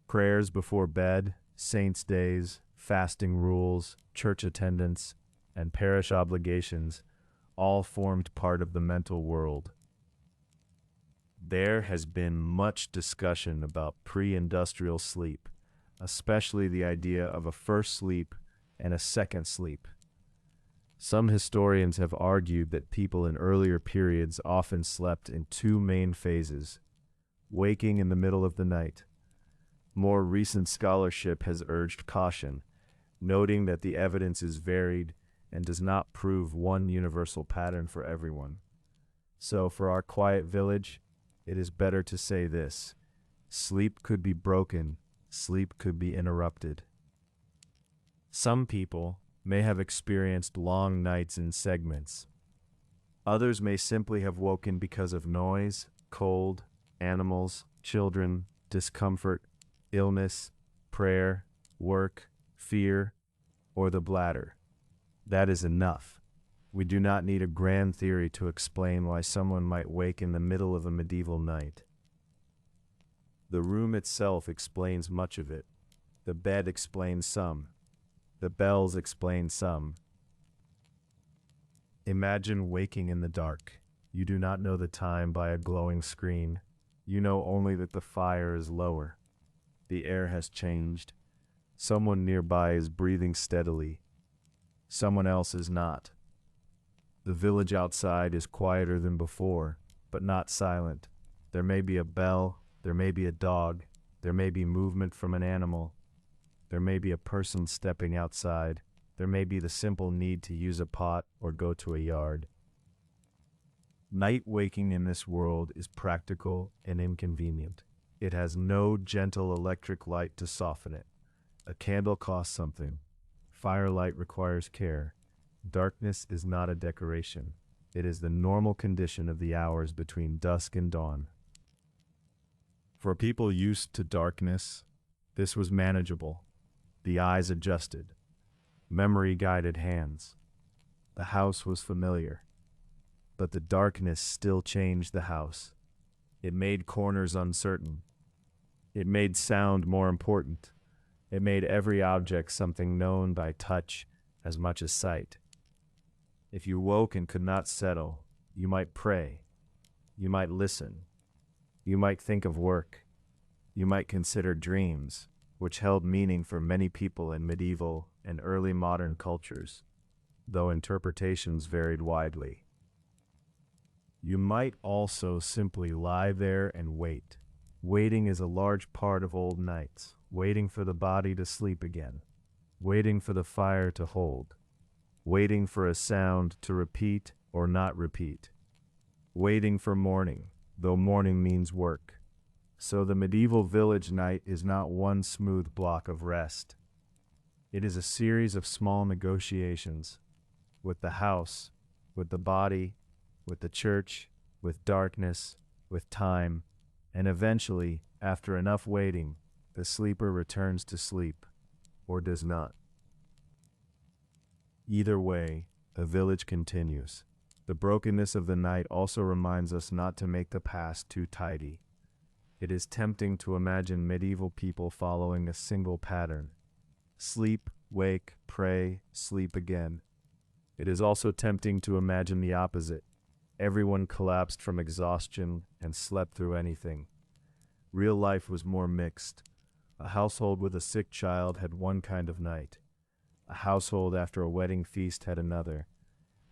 Prayers before bed, saints' days, fasting rules, church attendance, and parish obligations all formed part of the mental world. There has been much discussion about pre-industrial sleep, especially the idea of a first sleep and a second sleep. Some historians have argued that people in earlier periods often slept in two main phases, waking in the middle of the night. More recent scholarship has urged caution, noting that the evidence is varied and does not prove one universal pattern for everyone. So for our quiet village, it is better to say this: sleep could be broken, sleep could be interrupted. Some people may have experienced long nights in segments. Others may simply have woken because of noise, cold, animals, children, discomfort, illness, prayer, work, fear, or the bladder. That is enough. We do not need a grand theory to explain why someone might wake in the middle of a medieval night. The room itself explains much of it. The bed explains some. The bells explain some. Imagine waking in the dark. You do not know the time by a glowing screen. You know only that the fire is lower. The air has changed. Someone nearby is breathing steadily. Someone else is not. The village outside is quieter than before, but not silent. There may be a bell, there may be a dog, there may be movement from an animal. There may be a person stepping outside. There may be the simple need to use a pot or go to a yard. Night waking in this world is practical and inconvenient. It has no gentle electric light to soften it. A candle costs something. Firelight requires care. Darkness is not a decoration. It is the normal condition of the hours between dusk and dawn. For people used to darkness, this was manageable. The eyes adjusted. Memory guided hands. The house was familiar. But the darkness still changed the house. It made corners uncertain. It made sound more important. It made every object something known by touch as much as sight. If you woke and could not settle, you might pray. You might listen. You might think of work. You might consider dreams, which held meaning for many people in medieval and early modern cultures, though interpretations varied widely. You might also simply lie there and wait. Waiting is a large part of old nights, waiting for the body to sleep again, waiting for the fire to hold, waiting for a sound to repeat or not repeat, waiting for morning, though morning means work. So the medieval village night is not one smooth block of rest. It is a series of small negotiations with the house, with the body, with the church, with darkness, with time, and eventually, after enough waiting, the sleeper returns to sleep, or does not. Either way, the village continues. The brokenness of the night also reminds us not to make the past too tidy. It is tempting to imagine medieval people following a single pattern. Sleep, wake, pray, sleep again. It is also tempting to imagine the opposite. Everyone collapsed from exhaustion and slept through anything. Real life was more mixed. A household with a sick child had one kind of night. A household after a wedding feast had another.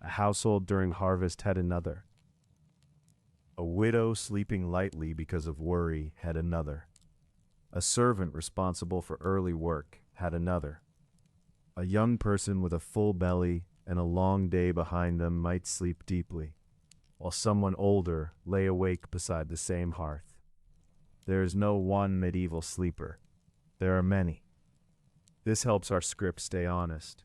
A household during harvest had another. A widow sleeping lightly because of worry had another. A servant responsible for early work had another. A young person with a full belly and a long day behind them might sleep deeply, while someone older lay awake beside the same hearth. There is no one medieval sleeper. There are many. This helps our script stay honest.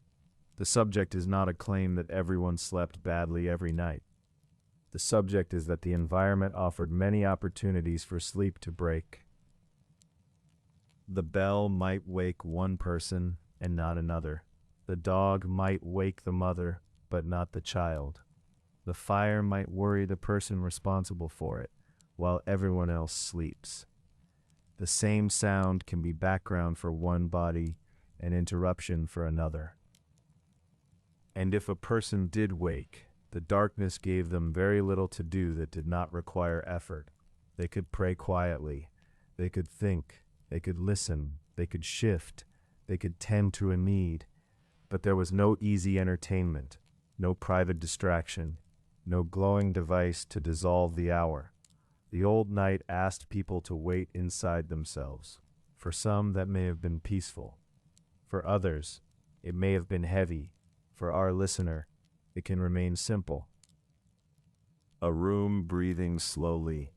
The subject is not a claim that everyone slept badly every night. The subject is that the environment offered many opportunities for sleep to break. The bell might wake one person and not another. The dog might wake the mother, but not the child. The fire might worry the person responsible for it, while everyone else sleeps. The same sound can be background for one body and interruption for another. And if a person did wake, the darkness gave them very little to do that did not require effort. They could pray quietly. They could think. They could listen. They could shift. They could tend to a need. But there was no easy entertainment, no private distraction, no glowing device to dissolve the hour. The old night asked people to wait inside themselves. For some, that may have been peaceful. For others, it may have been heavy. For our listener, it can remain simple. A room breathing slowly.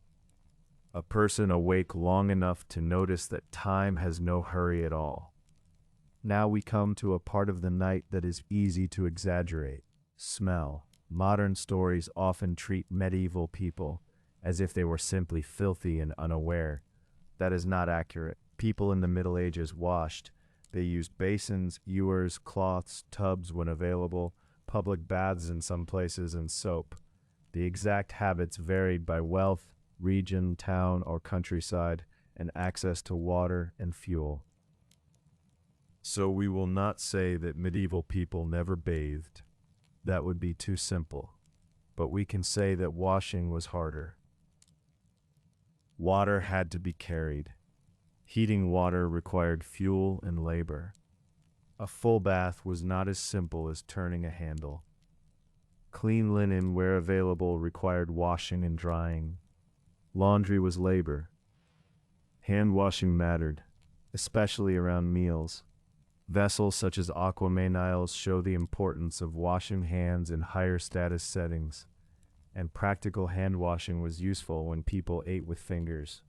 A person awake long enough to notice that time has no hurry at all. Now we come to a part of the night that is easy to exaggerate. Smell. Modern stories often treat medieval people as if they were simply filthy and unaware. That is not accurate. People in the Middle Ages washed. They used basins, ewers, cloths, tubs when available, public baths in some places, and soap. The exact habits varied by wealth, region, town, or countryside, and access to water and fuel. So we will not say that medieval people never bathed. That would be too simple. But we can say that washing was harder. Water had to be carried. Heating water required fuel and labor. A full bath was not as simple as turning a handle. Clean linen, where available, required washing and drying. Laundry was labor. Hand washing mattered, especially around meals. Vessels such as Aquamaniles show the importance of washing hands in higher status settings, and practical hand washing was useful when people ate with fingers.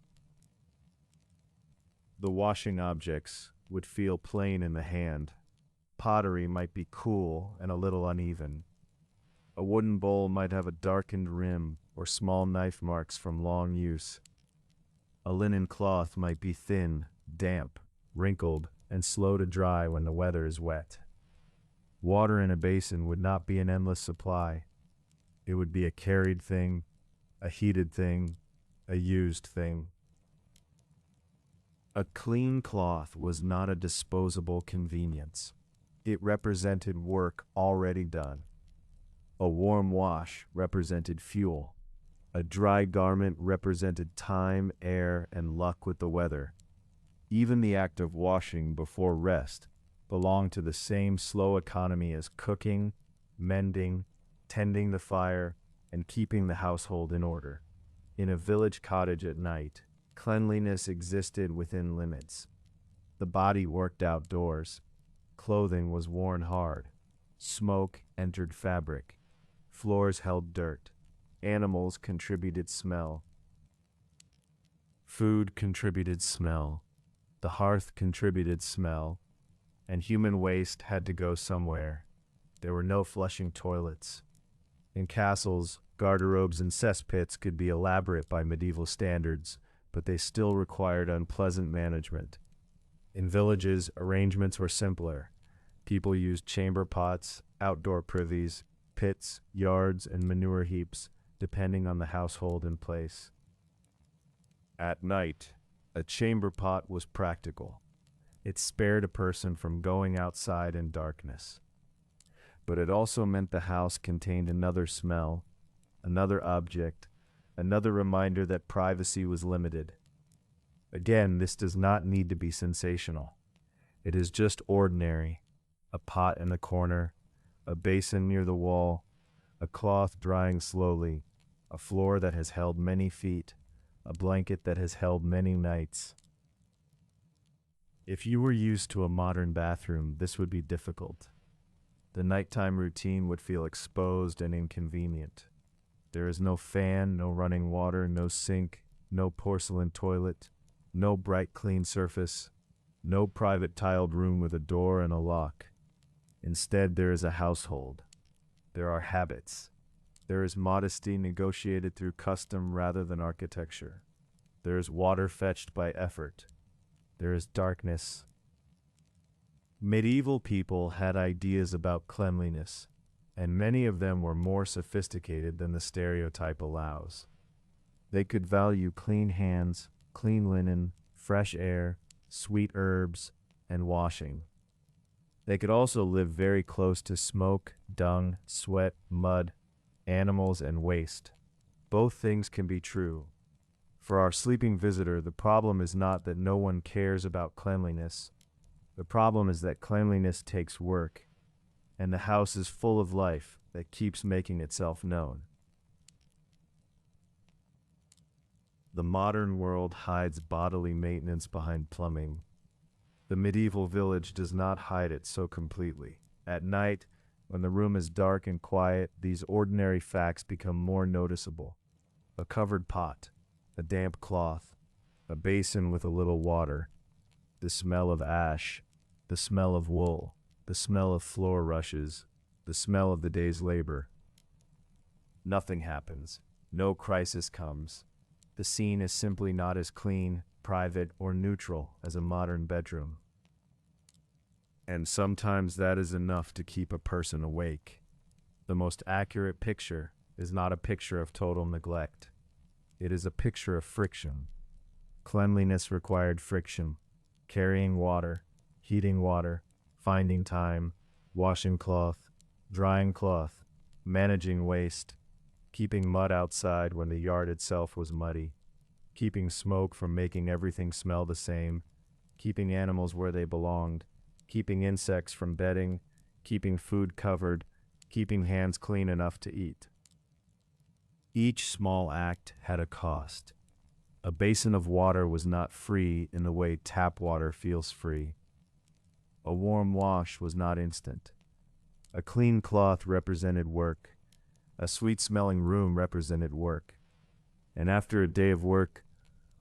The washing objects would feel plain in the hand. Pottery might be cool and a little uneven. A wooden bowl might have a darkened rim or small knife marks from long use. A linen cloth might be thin, damp, wrinkled, and slow to dry when the weather is wet. Water in a basin would not be an endless supply. It would be a carried thing, a heated thing, a used thing. A clean cloth was not a disposable convenience. It represented work already done. A warm wash represented fuel. A dry garment represented time, air, and luck with the weather. Even the act of washing before rest belonged to the same slow economy as cooking, mending, tending the fire, and keeping the household in order. In a village cottage at night, cleanliness existed within limits. The body worked outdoors. Clothing was worn hard. Smoke entered fabric. Floors held dirt. Animals contributed smell. Food contributed smell. The hearth contributed smell. And human waste had to go somewhere. There were no flushing toilets. In castles, garderobes and cesspits could be elaborate by medieval standards, but they still required unpleasant management. In villages, arrangements were simpler. People used chamber pots, outdoor privies, pits, yards, and manure heaps, depending on the household and place. At night, a chamber pot was practical. It spared a person from going outside in darkness. But it also meant the house contained another smell, another object, another reminder that privacy was limited. Again, this does not need to be sensational. It is just ordinary. A pot in the corner, a basin near the wall, a cloth drying slowly, a floor that has held many feet, a blanket that has held many nights. If you were used to a modern bathroom, this would be difficult. The nighttime routine would feel exposed and inconvenient. There is no fan, no running water, no sink, no porcelain toilet, No bright clean surface, no private tiled room with a door and a lock. Instead, there is a household. There are habits. There is modesty negotiated through custom rather than architecture. There is water fetched by effort. There is darkness. Medieval people had ideas about cleanliness, and many of them were more sophisticated than the stereotype allows. They could value clean hands, clean linen, fresh air, sweet herbs, and washing. They could also live very close to smoke, dung, sweat, mud, animals, and waste. Both things can be true. For our sleeping visitor, the problem is not that no one cares about cleanliness. The problem is that cleanliness takes work, and the house is full of life that keeps making itself known. The modern world hides bodily maintenance behind plumbing. The medieval village does not hide it so completely. At night, when the room is dark and quiet, these ordinary facts become more noticeable. A covered pot, a damp cloth, a basin with a little water, the smell of ash, the smell of wool, the smell of floor rushes, the smell of the day's labor. Nothing happens. No crisis comes. The scene is simply not as clean, private, or neutral as a modern bedroom. And sometimes that is enough to keep a person awake. The most accurate picture is not a picture of total neglect. It is a picture of friction. Cleanliness required friction. Carrying water, heating water, finding time, washing cloth, drying cloth, managing waste, keeping mud outside when the yard itself was muddy, keeping smoke from making everything smell the same, keeping animals where they belonged, keeping insects from bedding, keeping food covered, keeping hands clean enough to eat. Each small act had a cost. A basin of water was not free in the way tap water feels free. A warm wash was not instant. A clean cloth represented work. A sweet-smelling room represented work. And after a day of work,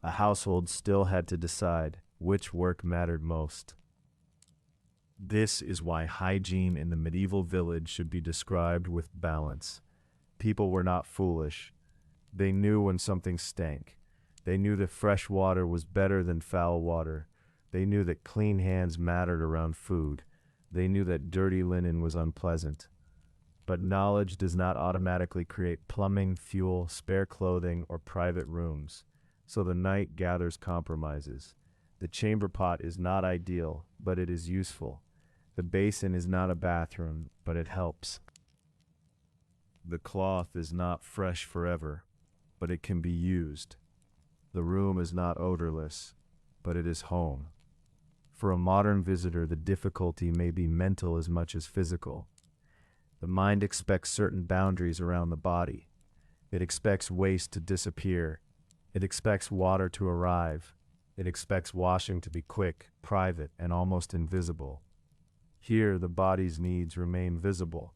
a household still had to decide which work mattered most. This is why hygiene in the medieval village should be described with balance. People were not foolish. They knew when something stank. They knew that fresh water was better than foul water. They knew that clean hands mattered around food. They knew that dirty linen was unpleasant. But knowledge does not automatically create plumbing, fuel, spare clothing, or private rooms. So the night gathers compromises. The chamber pot is not ideal, but it is useful. The basin is not a bathroom, but it helps. The cloth is not fresh forever, but it can be used. The room is not odorless, but it is home. For a modern visitor, the difficulty may be mental as much as physical. The mind expects certain boundaries around the body. It expects waste to disappear. It expects water to arrive. It expects washing to be quick, private, and almost invisible. Here, the body's needs remain visible,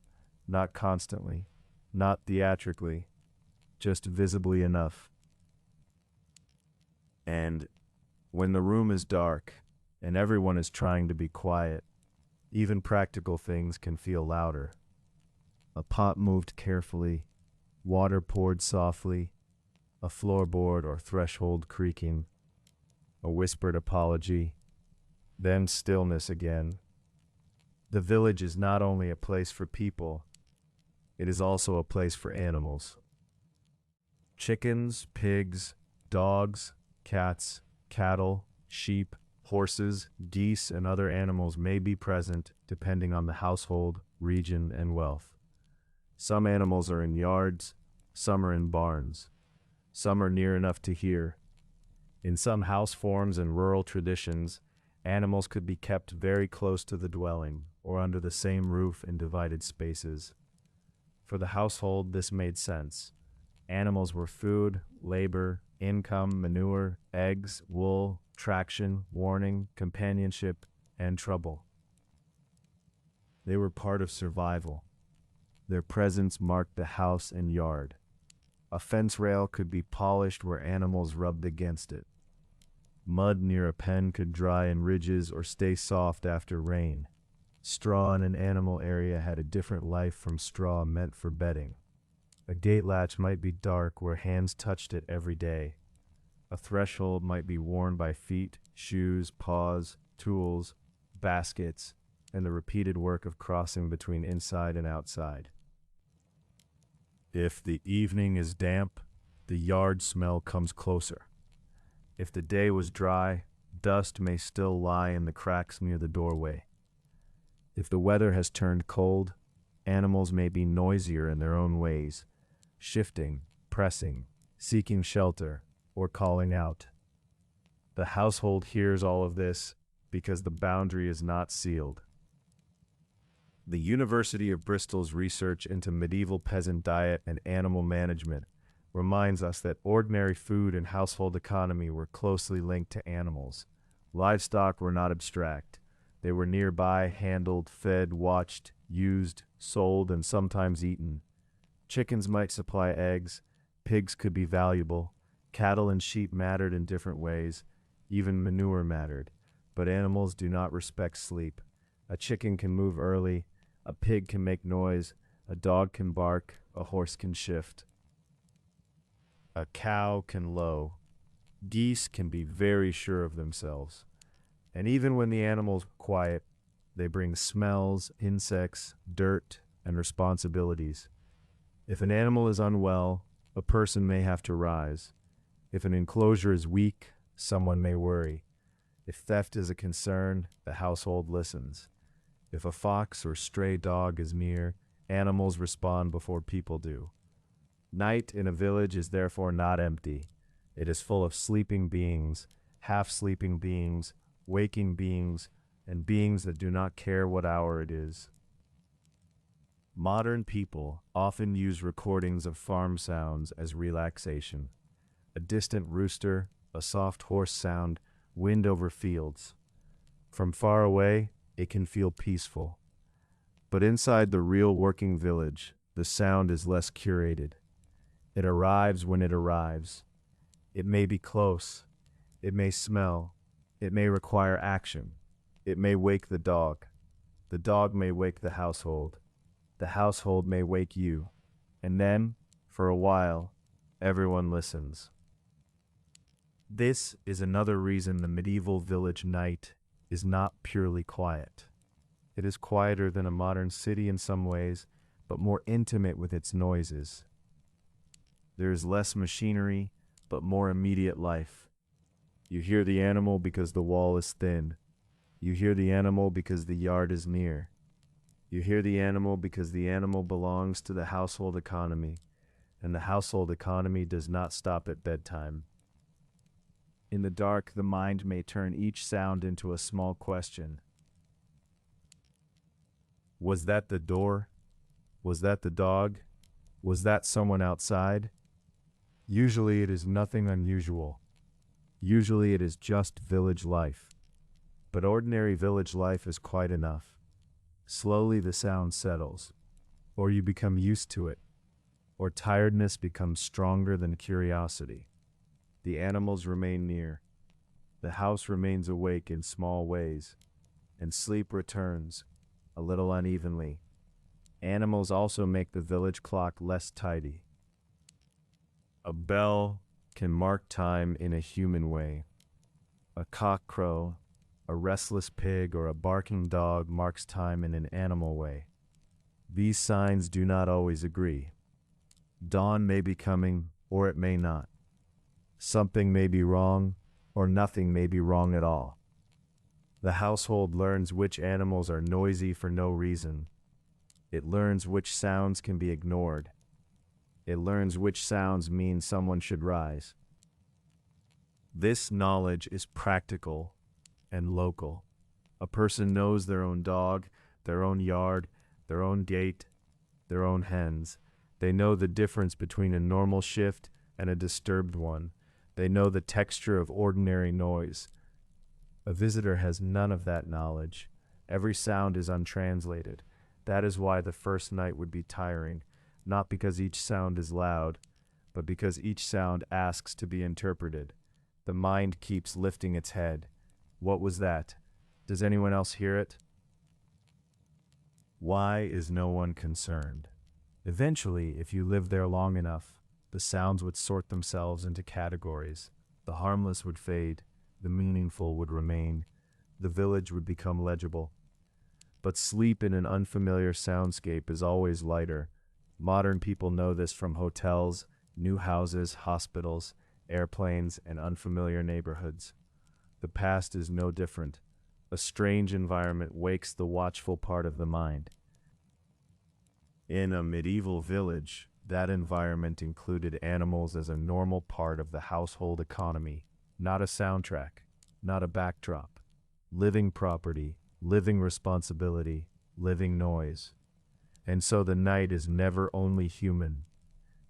not constantly, not theatrically, just visibly enough. And when the room is dark and everyone is trying to be quiet, even practical things can feel louder. A pot moved carefully, water poured softly, a floorboard or threshold creaking, a whispered apology, then stillness again. The village is not only a place for people, it is also a place for animals. Chickens, pigs, dogs, cats, cattle, sheep, horses, geese, and other animals may be present depending on the household, region, and wealth. Some animals are in yards, some are in barns. Some are near enough to hear. In some house forms and rural traditions, animals could be kept very close to the dwelling or under the same roof in divided spaces. For the household, this made sense. Animals were food, labor, income, manure, eggs, wool, traction, warning, companionship, and trouble. They were part of survival. Their presence marked the house and yard. A fence rail could be polished where animals rubbed against it. Mud near a pen could dry in ridges or stay soft after rain. Straw in an animal area had a different life from straw meant for bedding. A gate latch might be dark where hands touched it every day. A threshold might be worn by feet, shoes, paws, tools, baskets, and the repeated work of crossing between inside and outside. If the evening is damp, the yard smell comes closer. If the day was dry, dust may still lie in the cracks near the doorway. If the weather has turned cold, animals may be noisier in their own ways, shifting, pressing, seeking shelter, or calling out. The household hears all of this because the boundary is not sealed. The University of Bristol's research into medieval peasant diet and animal management reminds us that ordinary food and household economy were closely linked to animals. Livestock were not abstract. They were nearby, handled, fed, watched, used, sold, and sometimes eaten. Chickens might supply eggs, pigs could be valuable, cattle and sheep mattered in different ways, even manure mattered. But animals do not respect sleep. A chicken can move early, a pig can make noise, a dog can bark, a horse can shift. A cow can low. Geese can be very sure of themselves. And even when the animals are quiet, they bring smells, insects, dirt, and responsibilities. If an animal is unwell, a person may have to rise. If an enclosure is weak, someone may worry. If theft is a concern, the household listens. If a fox or stray dog is near, animals respond before people do. Night in a village is therefore not empty. It is full of sleeping beings, half-sleeping beings, waking beings, and beings that do not care what hour it is. Modern people often use recordings of farm sounds as relaxation. A distant rooster, a soft horse sound, wind over fields. From far away, it can feel peaceful. But inside the real working village, the sound is less curated. It arrives when it arrives. It may be close. It may smell. It may require action. It may wake the dog. The dog may wake the household. The household may wake you. And then, for a while, everyone listens. This is another reason the medieval village night is not purely quiet. It is quieter than a modern city in some ways, but more intimate with its noises. There is less machinery, but more immediate life. You hear the animal because the wall is thin. You hear the animal because the yard is near. You hear the animal because the animal belongs to the household economy, and the household economy does not stop at bedtime. In the dark, the mind may turn each sound into a small question. Was that the door? Was that the dog? Was that someone outside? Usually it is nothing unusual. Usually it is just village life. But ordinary village life is quite enough. Slowly the sound settles, or you become used to it, or tiredness becomes stronger than curiosity. The animals remain near. The house remains awake in small ways, and sleep returns, a little unevenly. Animals also make the village clock less tidy. A bell can mark time in a human way. A cock crow, a restless pig, or a barking dog marks time in an animal way. These signs do not always agree. Dawn may be coming, or it may not. Something may be wrong, or nothing may be wrong at all. The household learns which animals are noisy for no reason. It learns which sounds can be ignored. It learns which sounds mean someone should rise. This knowledge is practical and local. A person knows their own dog, their own yard, their own gate, their own hens. They know the difference between a normal shift and a disturbed one. They know the texture of ordinary noise. A visitor has none of that knowledge. Every sound is untranslated. That is why the first night would be tiring, not because each sound is loud, but because each sound asks to be interpreted. The mind keeps lifting its head. What was that? Does anyone else hear it? Why is no one concerned? Eventually, if you lived there long enough, the sounds would sort themselves into categories. The harmless would fade, the meaningful would remain, the village would become legible. But sleep in an unfamiliar soundscape is always lighter. Modern people know this from hotels, new houses, hospitals, airplanes, and unfamiliar neighborhoods. The past is no different. A strange environment wakes the watchful part of the mind. In a medieval village, that environment included animals as a normal part of the household economy, not a soundtrack, not a backdrop. Living property, living responsibility, living noise. And so the night is never only human.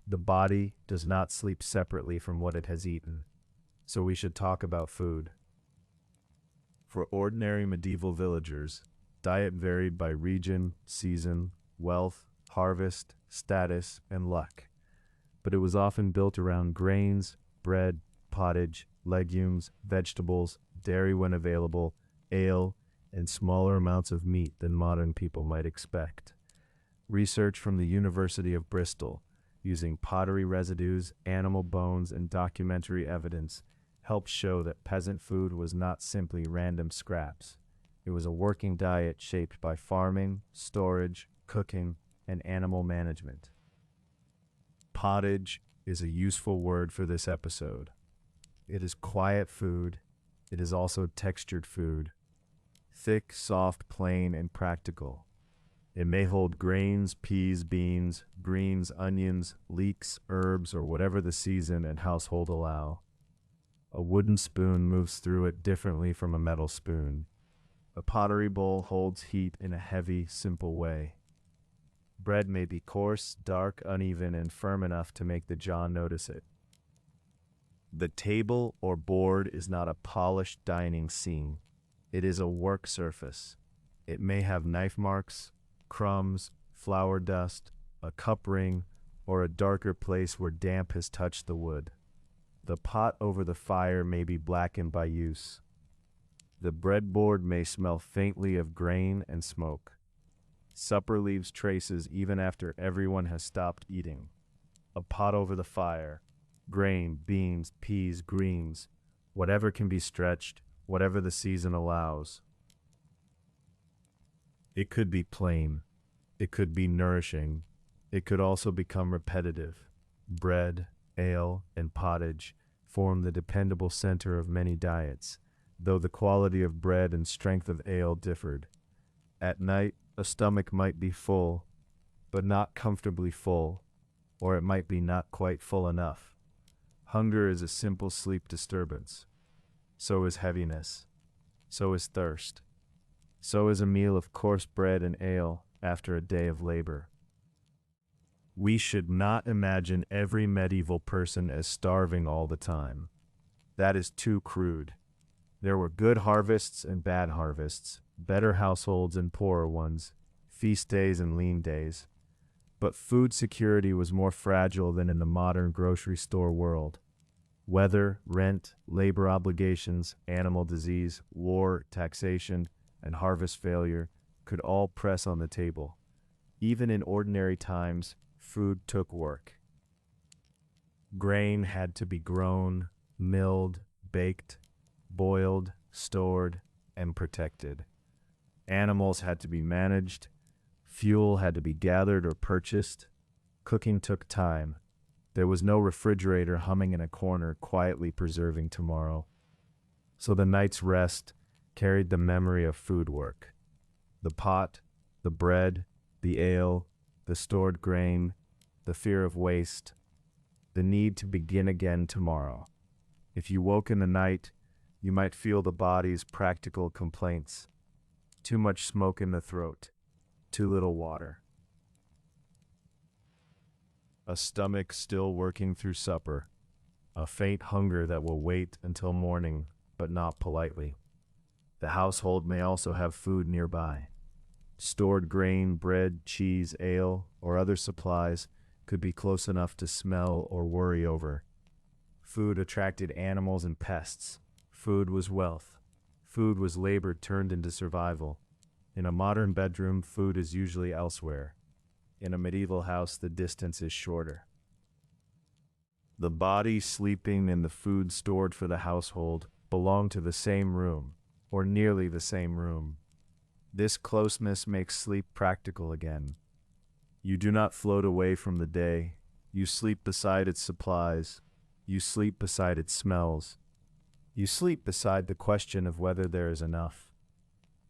The body does not sleep separately from what it has eaten. So we should talk about food. For ordinary medieval villagers, diet varied by region, season, wealth, harvest, status, and luck. But it was often built around grains, bread, pottage, legumes, vegetables, dairy when available, ale, and smaller amounts of meat than modern people might expect. Research from the University of Bristol, using pottery residues, animal bones, and documentary evidence, helped show that peasant food was not simply random scraps. It was a working diet shaped by farming, storage, cooking, and animal management. Pottage is a useful word for this episode. It is quiet food. It is also textured food. Thick, soft, plain, and practical. It may hold grains, peas, beans, greens, onions, leeks, herbs, or whatever the season and household allow. A wooden spoon moves through it differently from a metal spoon. A pottery bowl holds heat in a heavy, simple way. Bread may be coarse, dark, uneven, and firm enough to make the jaw notice it. The table or board is not a polished dining scene. It is a work surface. It may have knife marks, crumbs, flour dust, a cup ring, or a darker place where damp has touched the wood. The pot over the fire may be blackened by use. The breadboard may smell faintly of grain and smoke. Supper leaves traces even after everyone has stopped eating. A pot over the fire, grain, beans, peas, greens, whatever can be stretched, whatever the season allows. It could be plain. It could be nourishing. It could also become repetitive. Bread, ale, and pottage form the dependable center of many diets, though the quality of bread and strength of ale differed. At night, a stomach might be full, but not comfortably full, or it might be not quite full enough. Hunger is a simple sleep disturbance. So is heaviness. So is thirst. So is a meal of coarse bread and ale after a day of labor. We should not imagine every medieval person as starving all the time. That is too crude. There were good harvests and bad harvests, better households and poorer ones, feast days and lean days. But food security was more fragile than in the modern grocery store world. Weather, rent, labor obligations, animal disease, war, taxation, and harvest failure could all press on the table. Even in ordinary times, food took work. Grain had to be grown, milled, baked, boiled, stored, and protected. Animals had to be managed. Fuel had to be gathered or purchased. Cooking took time. There was no refrigerator humming in a corner quietly preserving tomorrow. So the night's rest carried the memory of food work. The pot, the bread, the ale, the stored grain, the fear of waste, the need to begin again tomorrow. If you woke in the night, you might feel the body's practical complaints. Too much smoke in the throat, too little water. A stomach still working through supper, a faint hunger that will wait until morning, but not politely. The household may also have food nearby. Stored grain, bread, cheese, ale, or other supplies could be close enough to smell or worry over. Food attracted animals and pests. Food was wealth. Food was labor turned into survival. In a modern bedroom, food is usually elsewhere. In a medieval house, the distance is shorter. The body sleeping and the food stored for the household belong to the same room, or nearly the same room. This closeness makes sleep practical again. You do not float away from the day. You sleep beside its supplies. You sleep beside its smells. You sleep beside the question of whether there is enough.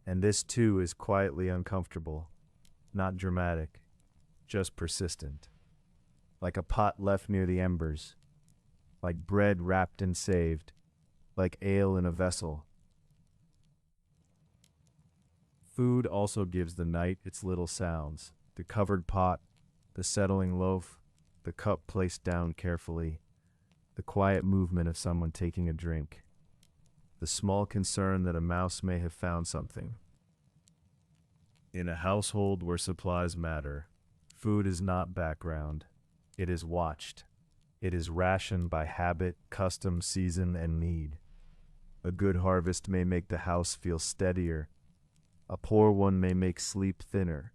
And this too is quietly uncomfortable, not dramatic, just persistent. Like a pot left near the embers, like bread wrapped and saved, like ale in a vessel. Food also gives the night its little sounds, the covered pot, the settling loaf, the cup placed down carefully, the quiet movement of someone taking a drink, the small concern that a mouse may have found something. In a household where supplies matter, food is not background. It is watched. It is rationed by habit, custom, season, and need. A good harvest may make the house feel steadier. A poor one may make sleep thinner.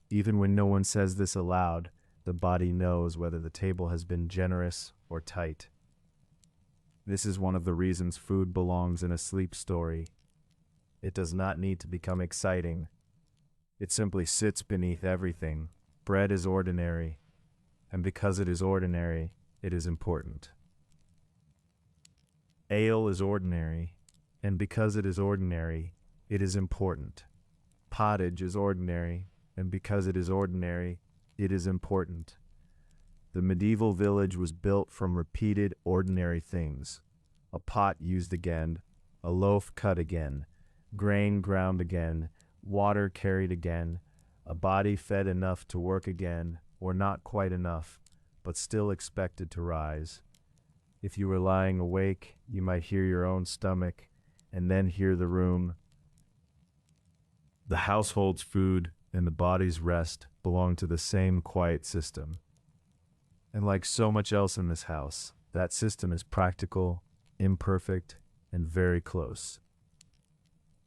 Even when no one says this aloud, the body knows whether the table has been generous or tight. This is one of the reasons food belongs in a sleep story. It does not need to become exciting. It simply sits beneath everything. Bread is ordinary, and because it is ordinary, it is important. Ale is ordinary, and because it is ordinary, it is important. Pottage is ordinary, and because it is ordinary, it is important. The medieval village was built from repeated ordinary things. A pot used again, a loaf cut again, grain ground again, water carried again, a body fed enough to work again, or not quite enough, but still expected to rise. If you were lying awake, you might hear your own stomach, and then hear the room. The household's food and the body's rest belong to the same quiet system. And like so much else in this house, that system is practical, imperfect, and very close.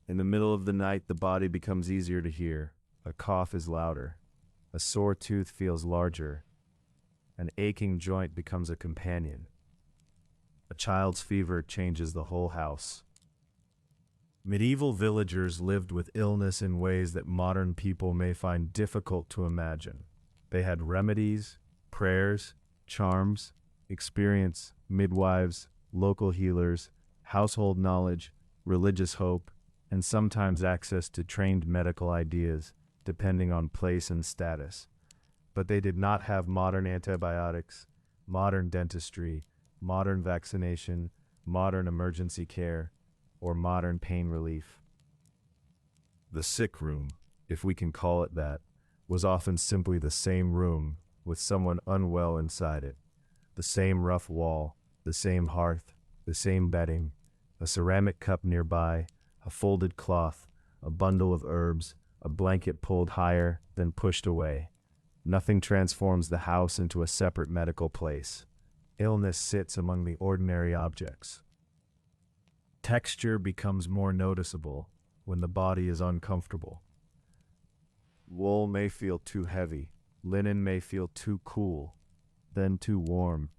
In the middle of the night, the body becomes easier to hear. A cough is louder. A sore tooth feels larger. An aching joint becomes a companion. A child's fever changes the whole house. Medieval villagers lived with illness in ways that modern people may find difficult to imagine. They had remedies, prayers, charms, experience, midwives, local healers, household knowledge, religious hope, and sometimes access to trained medical ideas, depending on place and status. But they did not have modern antibiotics, modern dentistry, modern vaccination, modern emergency care, or modern pain relief. The sick room, if we can call it that, was often simply the same room with someone unwell inside it. The same rough wall, the same hearth, the same bedding, a ceramic cup nearby, a folded cloth, a bundle of herbs, a blanket pulled higher, then pushed away. Nothing transforms the house into a separate medical place. Illness sits among the ordinary objects. Texture becomes more noticeable when the body is uncomfortable. Wool may feel too heavy, linen may feel too cool, then too warm.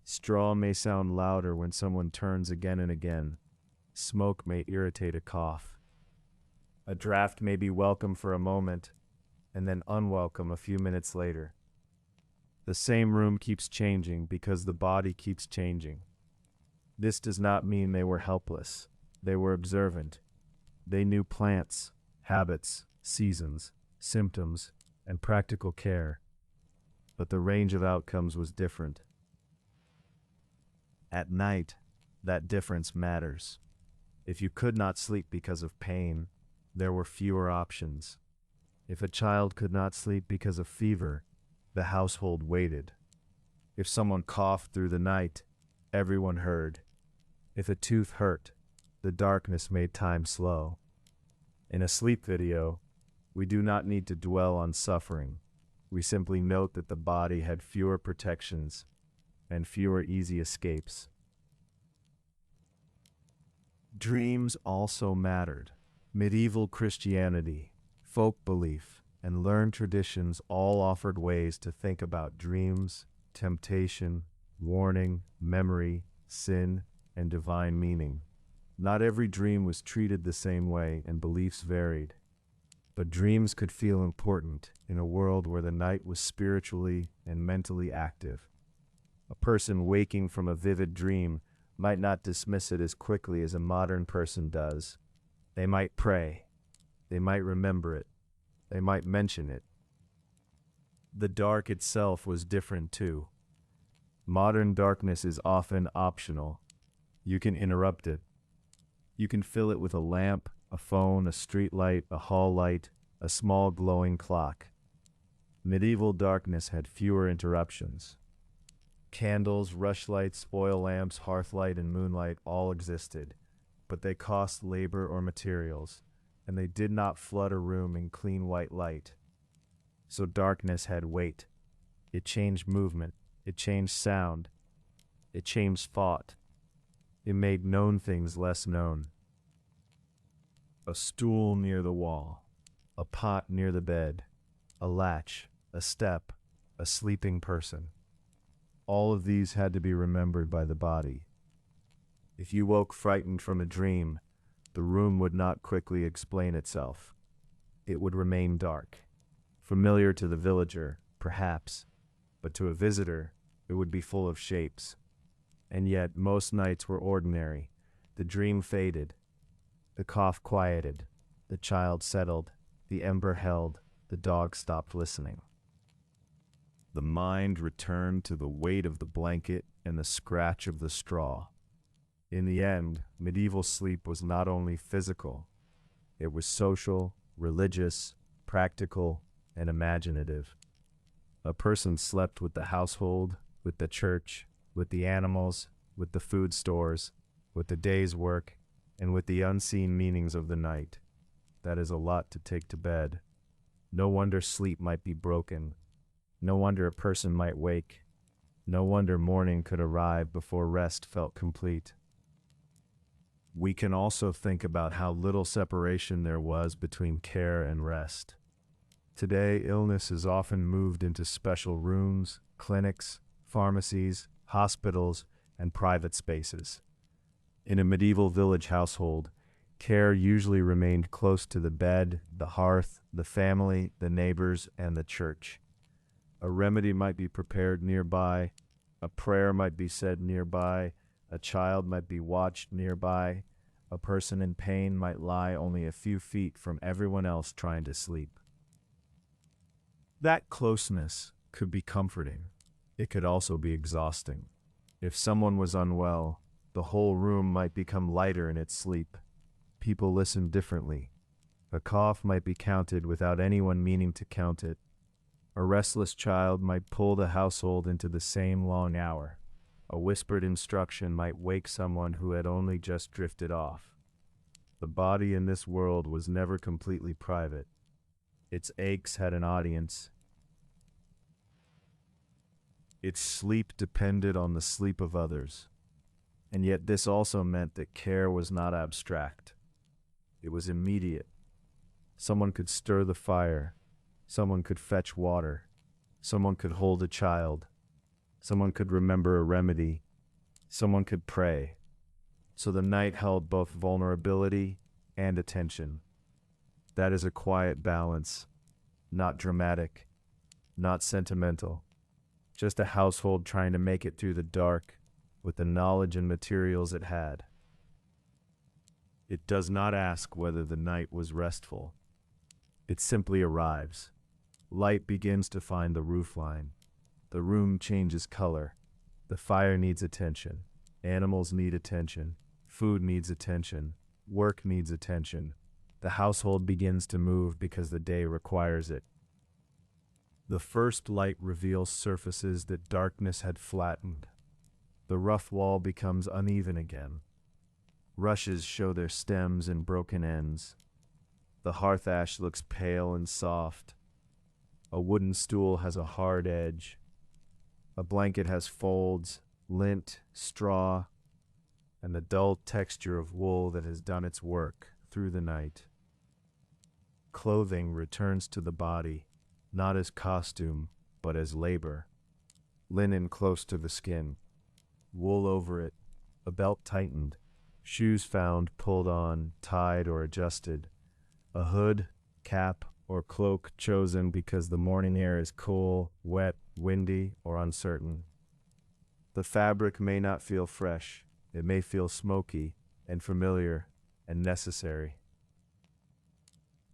Straw may sound louder when someone turns again and again. Smoke may irritate a cough. A draft may be welcome for a moment, and then unwelcome a few minutes later. The same room keeps changing because the body keeps changing. This does not mean they were helpless. They were observant. They knew plants, habits, seasons, symptoms, and practical care. But the range of outcomes was different. At night, that difference matters. If you could not sleep because of pain, there were fewer options. If a child could not sleep because of fever, the household waited. If someone coughed through the night, everyone heard. If a tooth hurt, the darkness made time slow. In a sleep video, we do not need to dwell on suffering. We simply note that the body had fewer protections, and fewer easy escapes. Dreams also mattered. Medieval Christianity, folk belief, and learned traditions all offered ways to think about dreams, temptation, warning, memory, sin, and divine meaning. Not every dream was treated the same way, and beliefs varied. But dreams could feel important in a world where the night was spiritually and mentally active. A person waking from a vivid dream might not dismiss it as quickly as a modern person does. They might pray. They might remember it. They might mention it. The dark itself was different too. Modern darkness is often optional. You can interrupt it. You can fill it with a lamp, a phone, a street light, a hall light, a small glowing clock. Medieval darkness had fewer interruptions. Candles, rushlights, oil lamps, hearthlight, and moonlight all existed, but they cost labor or materials, and they did not flood a room in clean white light. So darkness had weight. It changed movement. It changed sound. It changed thought. It made known things less known. A stool near the wall, a pot near the bed, a latch, a step, a sleeping person. All of these had to be remembered by the body. If you woke frightened from a dream, the room would not quickly explain itself. It would remain dark. Familiar to the villager, perhaps, but to a visitor, it would be full of shapes. And yet, most nights were ordinary. The dream faded. The cough quieted. The child settled. The ember held. The dog stopped listening. The mind returned to the weight of the blanket and the scratch of the straw. In the end, medieval sleep was not only physical, it was social, religious, practical, and imaginative. A person slept with the household, with the church, with the animals, with the food stores, with the day's work, and with the unseen meanings of the night. That is a lot to take to bed. No wonder sleep might be broken. No wonder a person might wake. No wonder morning could arrive before rest felt complete. We can also think about how little separation there was between care and rest. Today, illness is often moved into special rooms, clinics, pharmacies, hospitals, and private spaces. In a medieval village household, care usually remained close to the bed, the hearth, the family, the neighbors, and the church. A remedy might be prepared nearby, a prayer might be said nearby, a child might be watched nearby, a person in pain might lie only a few feet from everyone else trying to sleep. That closeness could be comforting. It could also be exhausting. If someone was unwell, the whole room might become lighter in its sleep. People listened differently. A cough might be counted without anyone meaning to count it. A restless child might pull the household into the same long hour. A whispered instruction might wake someone who had only just drifted off. The body in this world was never completely private. Its aches had an audience. Its sleep depended on the sleep of others. And yet this also meant that care was not abstract. It was immediate. Someone could stir the fire. Someone could fetch water. Someone could hold a child. Someone could remember a remedy. Someone could pray. So the night held both vulnerability and attention. That is a quiet balance, not dramatic, not sentimental, just a household trying to make it through the dark with the knowledge and materials it had. It does not ask whether the night was restful. It simply arrives. Light begins to find the roofline. The room changes color. The fire needs attention. Animals need attention. Food needs attention. Work needs attention. The household begins to move because the day requires it. The first light reveals surfaces that darkness had flattened. The rough wall becomes uneven again. Rushes show their stems and broken ends. The hearth ash looks pale and soft. A wooden stool has a hard edge. A blanket has folds, lint, straw, and the dull texture of wool that has done its work through the night. Clothing returns to the body, not as costume, but as labor. Linen close to the skin, wool over it, a belt tightened, shoes found pulled on, tied or adjusted, a hood, cap, or cloak chosen because the morning air is cool, wet, windy, or uncertain. The fabric may not feel fresh, it may feel smoky and familiar and necessary.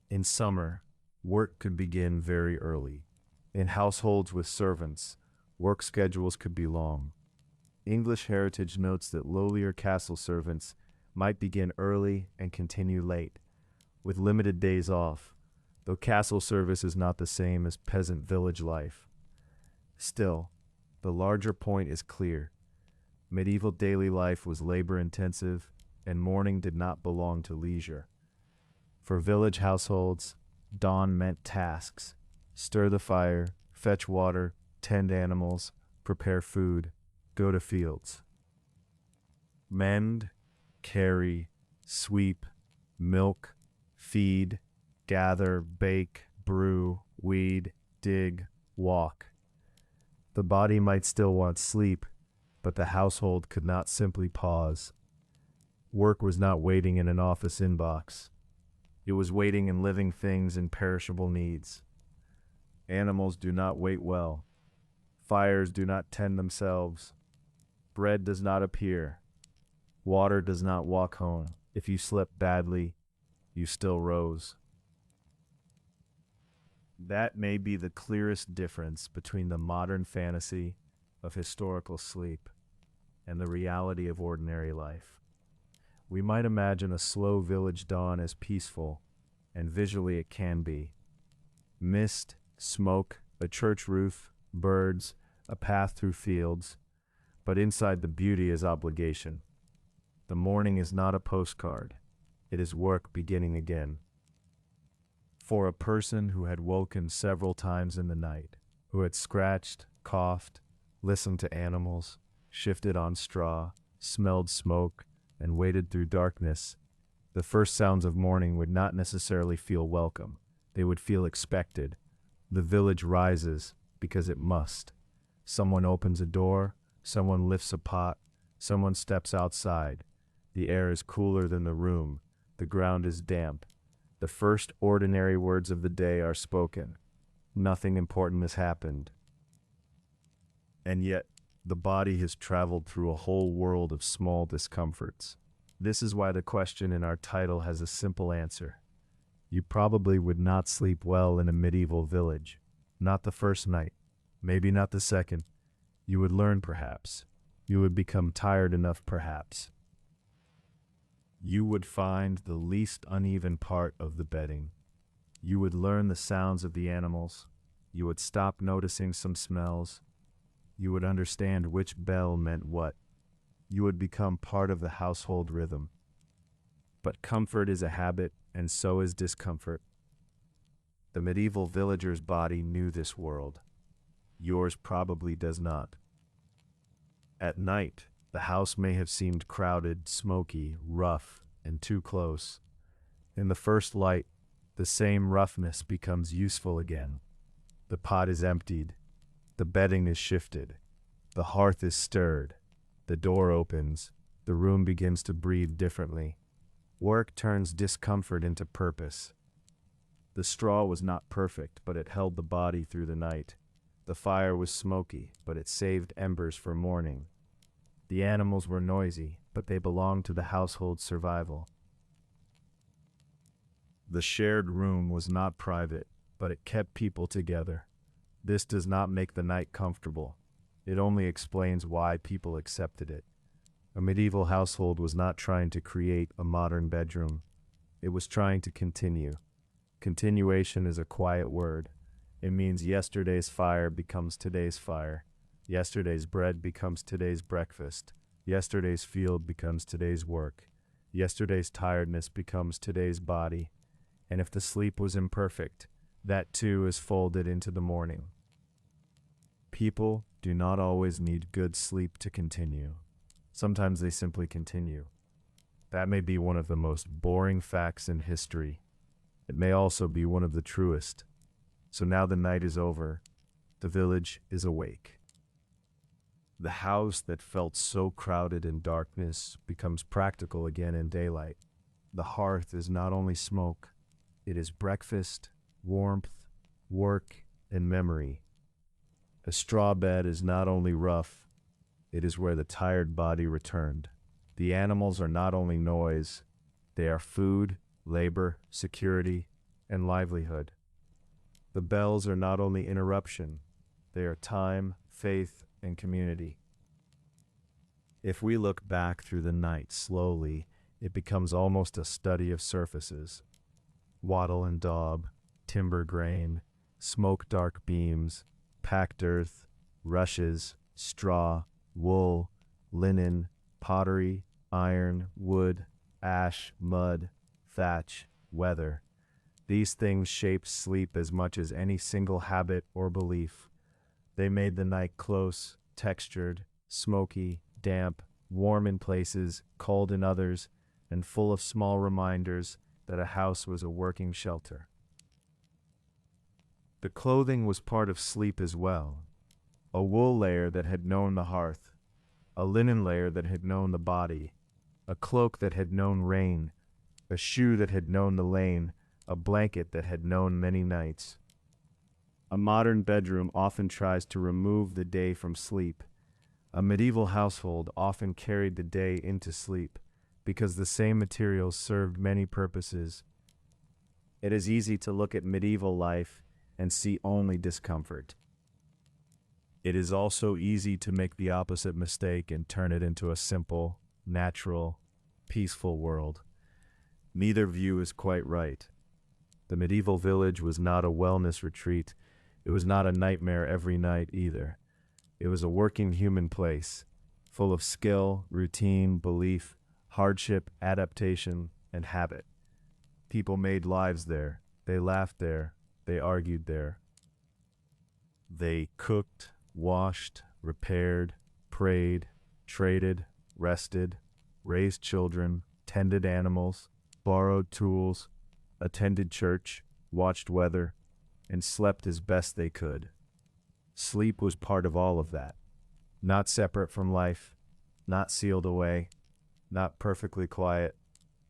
In summer, work could begin very early. In households with servants, work schedules could be long. English heritage notes that lowlier castle servants might begin early and continue late, with limited days off, though castle service is not the same as peasant village life. Still, the larger point is clear. Medieval daily life was labor-intensive, and morning did not belong to leisure. For village households, dawn meant tasks: stir the fire, fetch water, tend animals, prepare food, go to fields. Mend, carry, sweep, milk, feed, gather, bake, brew, weed, dig, walk. The body might still want sleep, but the household could not simply pause. Work was not waiting in an office inbox. It was waiting in living things and perishable needs. Animals do not wait well. Fires do not tend themselves. Bread does not appear. Water does not walk home. If you slept badly, you still rose. That may be the clearest difference between the modern fantasy of historical sleep and the reality of ordinary life. We might imagine a slow village dawn as peaceful, and visually it can be. Mist, smoke, a church roof, birds, a path through fields, but inside the beauty is obligation. The morning is not a postcard. It is work beginning again. For a person who had woken several times in the night, who had scratched, coughed, listened to animals, shifted on straw, smelled smoke, and waded through darkness, the first sounds of morning would not necessarily feel welcome. They would feel expected. The village rises because it must. Someone opens a door, someone lifts a pot, someone steps outside. The air is cooler than the room. The ground is damp. The first ordinary words of the day are spoken. Nothing important has happened. And yet, the body has traveled through a whole world of small discomforts. This is why the question in our title has a simple answer. You probably would not sleep well in a medieval village. Not the first night. Maybe not the second. You would learn, perhaps. You would become tired enough, perhaps. You would find the least uneven part of the bedding. You would learn the sounds of the animals. You would stop noticing some smells. You would understand which bell meant what. You would become part of the household rhythm. But comfort is a habit, and so is discomfort. The medieval villager's body knew this world. Yours probably does not. At night, the house may have seemed crowded, smoky, rough, and too close. In the first light, the same roughness becomes useful again. The pot is emptied. The bedding is shifted. The hearth is stirred. The door opens. The room begins to breathe differently. Work turns discomfort into purpose. The straw was not perfect, but it held the body through the night. The fire was smoky, but it saved embers for morning. The animals were noisy, but they belonged to the household's survival. The shared room was not private, but it kept people together. This does not make the night comfortable. It only explains why people accepted it. A medieval household was not trying to create a modern bedroom. It was trying to continue. Continuation is a quiet word. It means yesterday's fire becomes today's fire. Yesterday's bread becomes today's breakfast. Yesterday's field becomes today's work. Yesterday's tiredness becomes today's body. And if the sleep was imperfect, that too is folded into the morning. People do not always need good sleep to continue. Sometimes they simply continue. That may be one of the most boring facts in history. It may also be one of the truest. So now the night is over. The village is awake. The house that felt so crowded in darkness becomes practical again in daylight. The hearth is not only smoke, it is breakfast, warmth, work, and memory. A straw bed is not only rough, it is where the tired body returned. The animals are not only noise, they are food, labor, security, and livelihood. The bells are not only interruption, they are time, faith, and community. If we look back through the night slowly, it becomes almost a study of surfaces. Wattle and daub, timber grain, smoke dark beams, packed earth, rushes, straw, wool, linen, pottery, iron, wood, ash, mud, thatch, weather. These things shaped sleep as much as any single habit or belief. They made the night close, textured, smoky, damp, warm in places, cold in others, and full of small reminders that a house was a working shelter. The clothing was part of sleep as well. A wool layer that had known the hearth, a linen layer that had known the body, a cloak that had known rain, a shoe that had known the lane, a blanket that had known many nights. A modern bedroom often tries to remove the day from sleep. A medieval household often carried the day into sleep because the same materials served many purposes. It is easy to look at medieval life and see only discomfort. It is also easy to make the opposite mistake and turn it into a simple, natural, peaceful world. Neither view is quite right. The medieval village was not a wellness retreat. It was not a nightmare every night either. It was a working human place, full of skill, routine, belief, hardship, adaptation, and habit. People made lives there. They laughed there. They argued there. They cooked, washed, repaired, prayed, traded, rested, raised children, tended animals, borrowed tools, attended church, watched weather, and slept as best they could. Sleep was part of all of that, not separate from life, not sealed away, not perfectly quiet,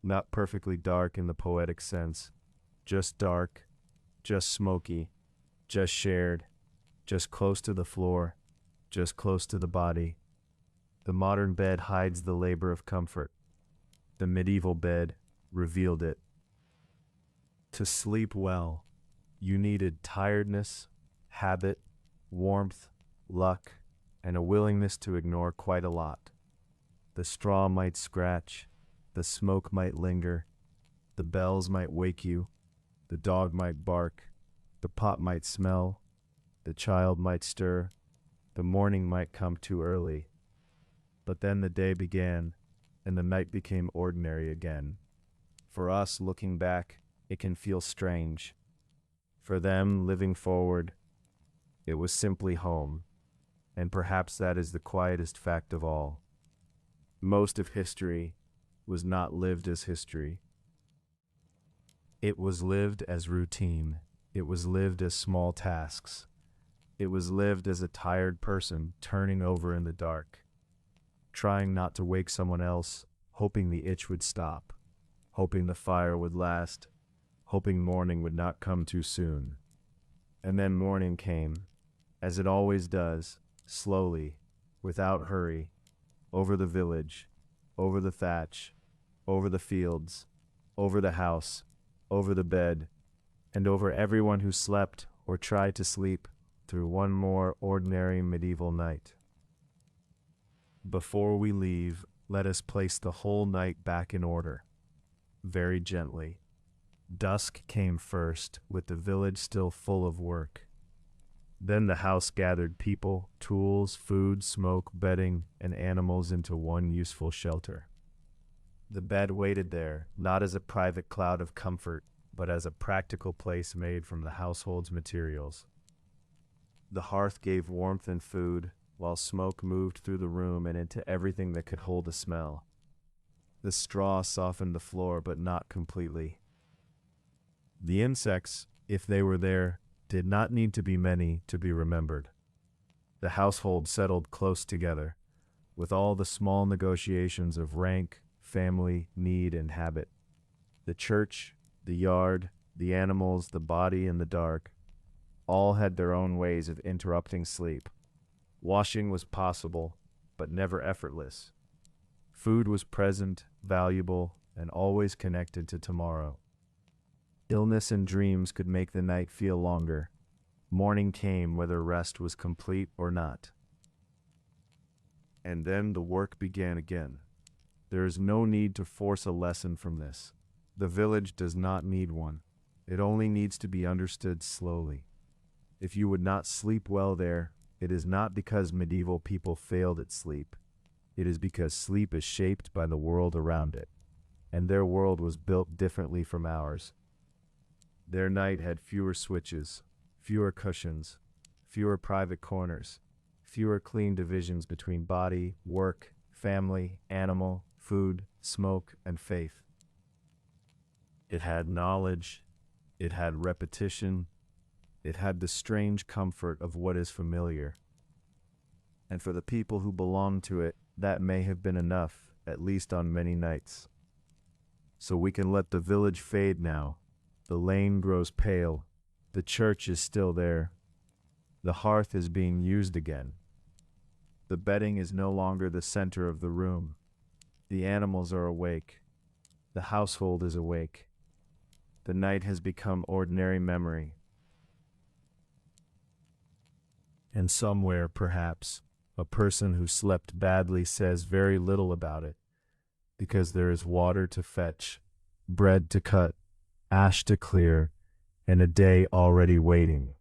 not perfectly dark in the poetic sense, just dark, just smoky, just shared, just close to the floor, just close to the body. The modern bed hides the labor of comfort. The medieval bed revealed it. To sleep well, you needed tiredness, habit, warmth, luck, and a willingness to ignore quite a lot. The straw might scratch, the smoke might linger, the bells might wake you, the dog might bark, the pot might smell, the child might stir, the morning might come too early. But then the day began, and the night became ordinary again. For us, looking back, it can feel strange. For them, living forward, it was simply home, and perhaps that is the quietest fact of all. Most of history was not lived as history. It was lived as routine. It was lived as small tasks. It was lived as a tired person turning over in the dark, trying not to wake someone else, hoping the itch would stop, hoping the fire would last, hoping morning would not come too soon. And then morning came, as it always does, slowly, without hurry, over the village, over the thatch, over the fields, over the house, over the bed, and over everyone who slept or tried to sleep through one more ordinary medieval night. Before we leave, let us place the whole night back in order, very gently. Dusk came first, with the village still full of work. Then the house gathered people, tools, food, smoke, bedding, and animals into one useful shelter. The bed waited there, not as a private cloud of comfort, but as a practical place made from the household's materials. The hearth gave warmth and food, while smoke moved through the room and into everything that could hold a smell. The straw softened the floor, but not completely. The insects, if they were there, did not need to be many to be remembered. The household settled close together, with all the small negotiations of rank, family, need, and habit. The church, the yard, the animals, the body, and the dark, all had their own ways of interrupting sleep. Washing was possible, but never effortless. Food was present, valuable, and always connected to tomorrow. Illness and dreams could make the night feel longer. Morning came whether rest was complete or not. And then the work began again. There is no need to force a lesson from this. The village does not need one. It only needs to be understood slowly. If you would not sleep well there, it is not because medieval people failed at sleep. It is because sleep is shaped by the world around it, and their world was built differently from ours. Their night had fewer switches, fewer cushions, fewer private corners, fewer clean divisions between body, work, family, animal, food, smoke, and faith. It had knowledge, it had repetition, it had the strange comfort of what is familiar. And for the people who belonged to it, that may have been enough, at least on many nights. So we can let the village fade now. The lane grows pale. The church is still there. The hearth is being used again. The bedding is no longer the center of the room. The animals are awake. The household is awake. The night has become ordinary memory. And somewhere, perhaps, a person who slept badly says very little about it, because there is water to fetch, bread to cut, ash to clear, and a day already waiting.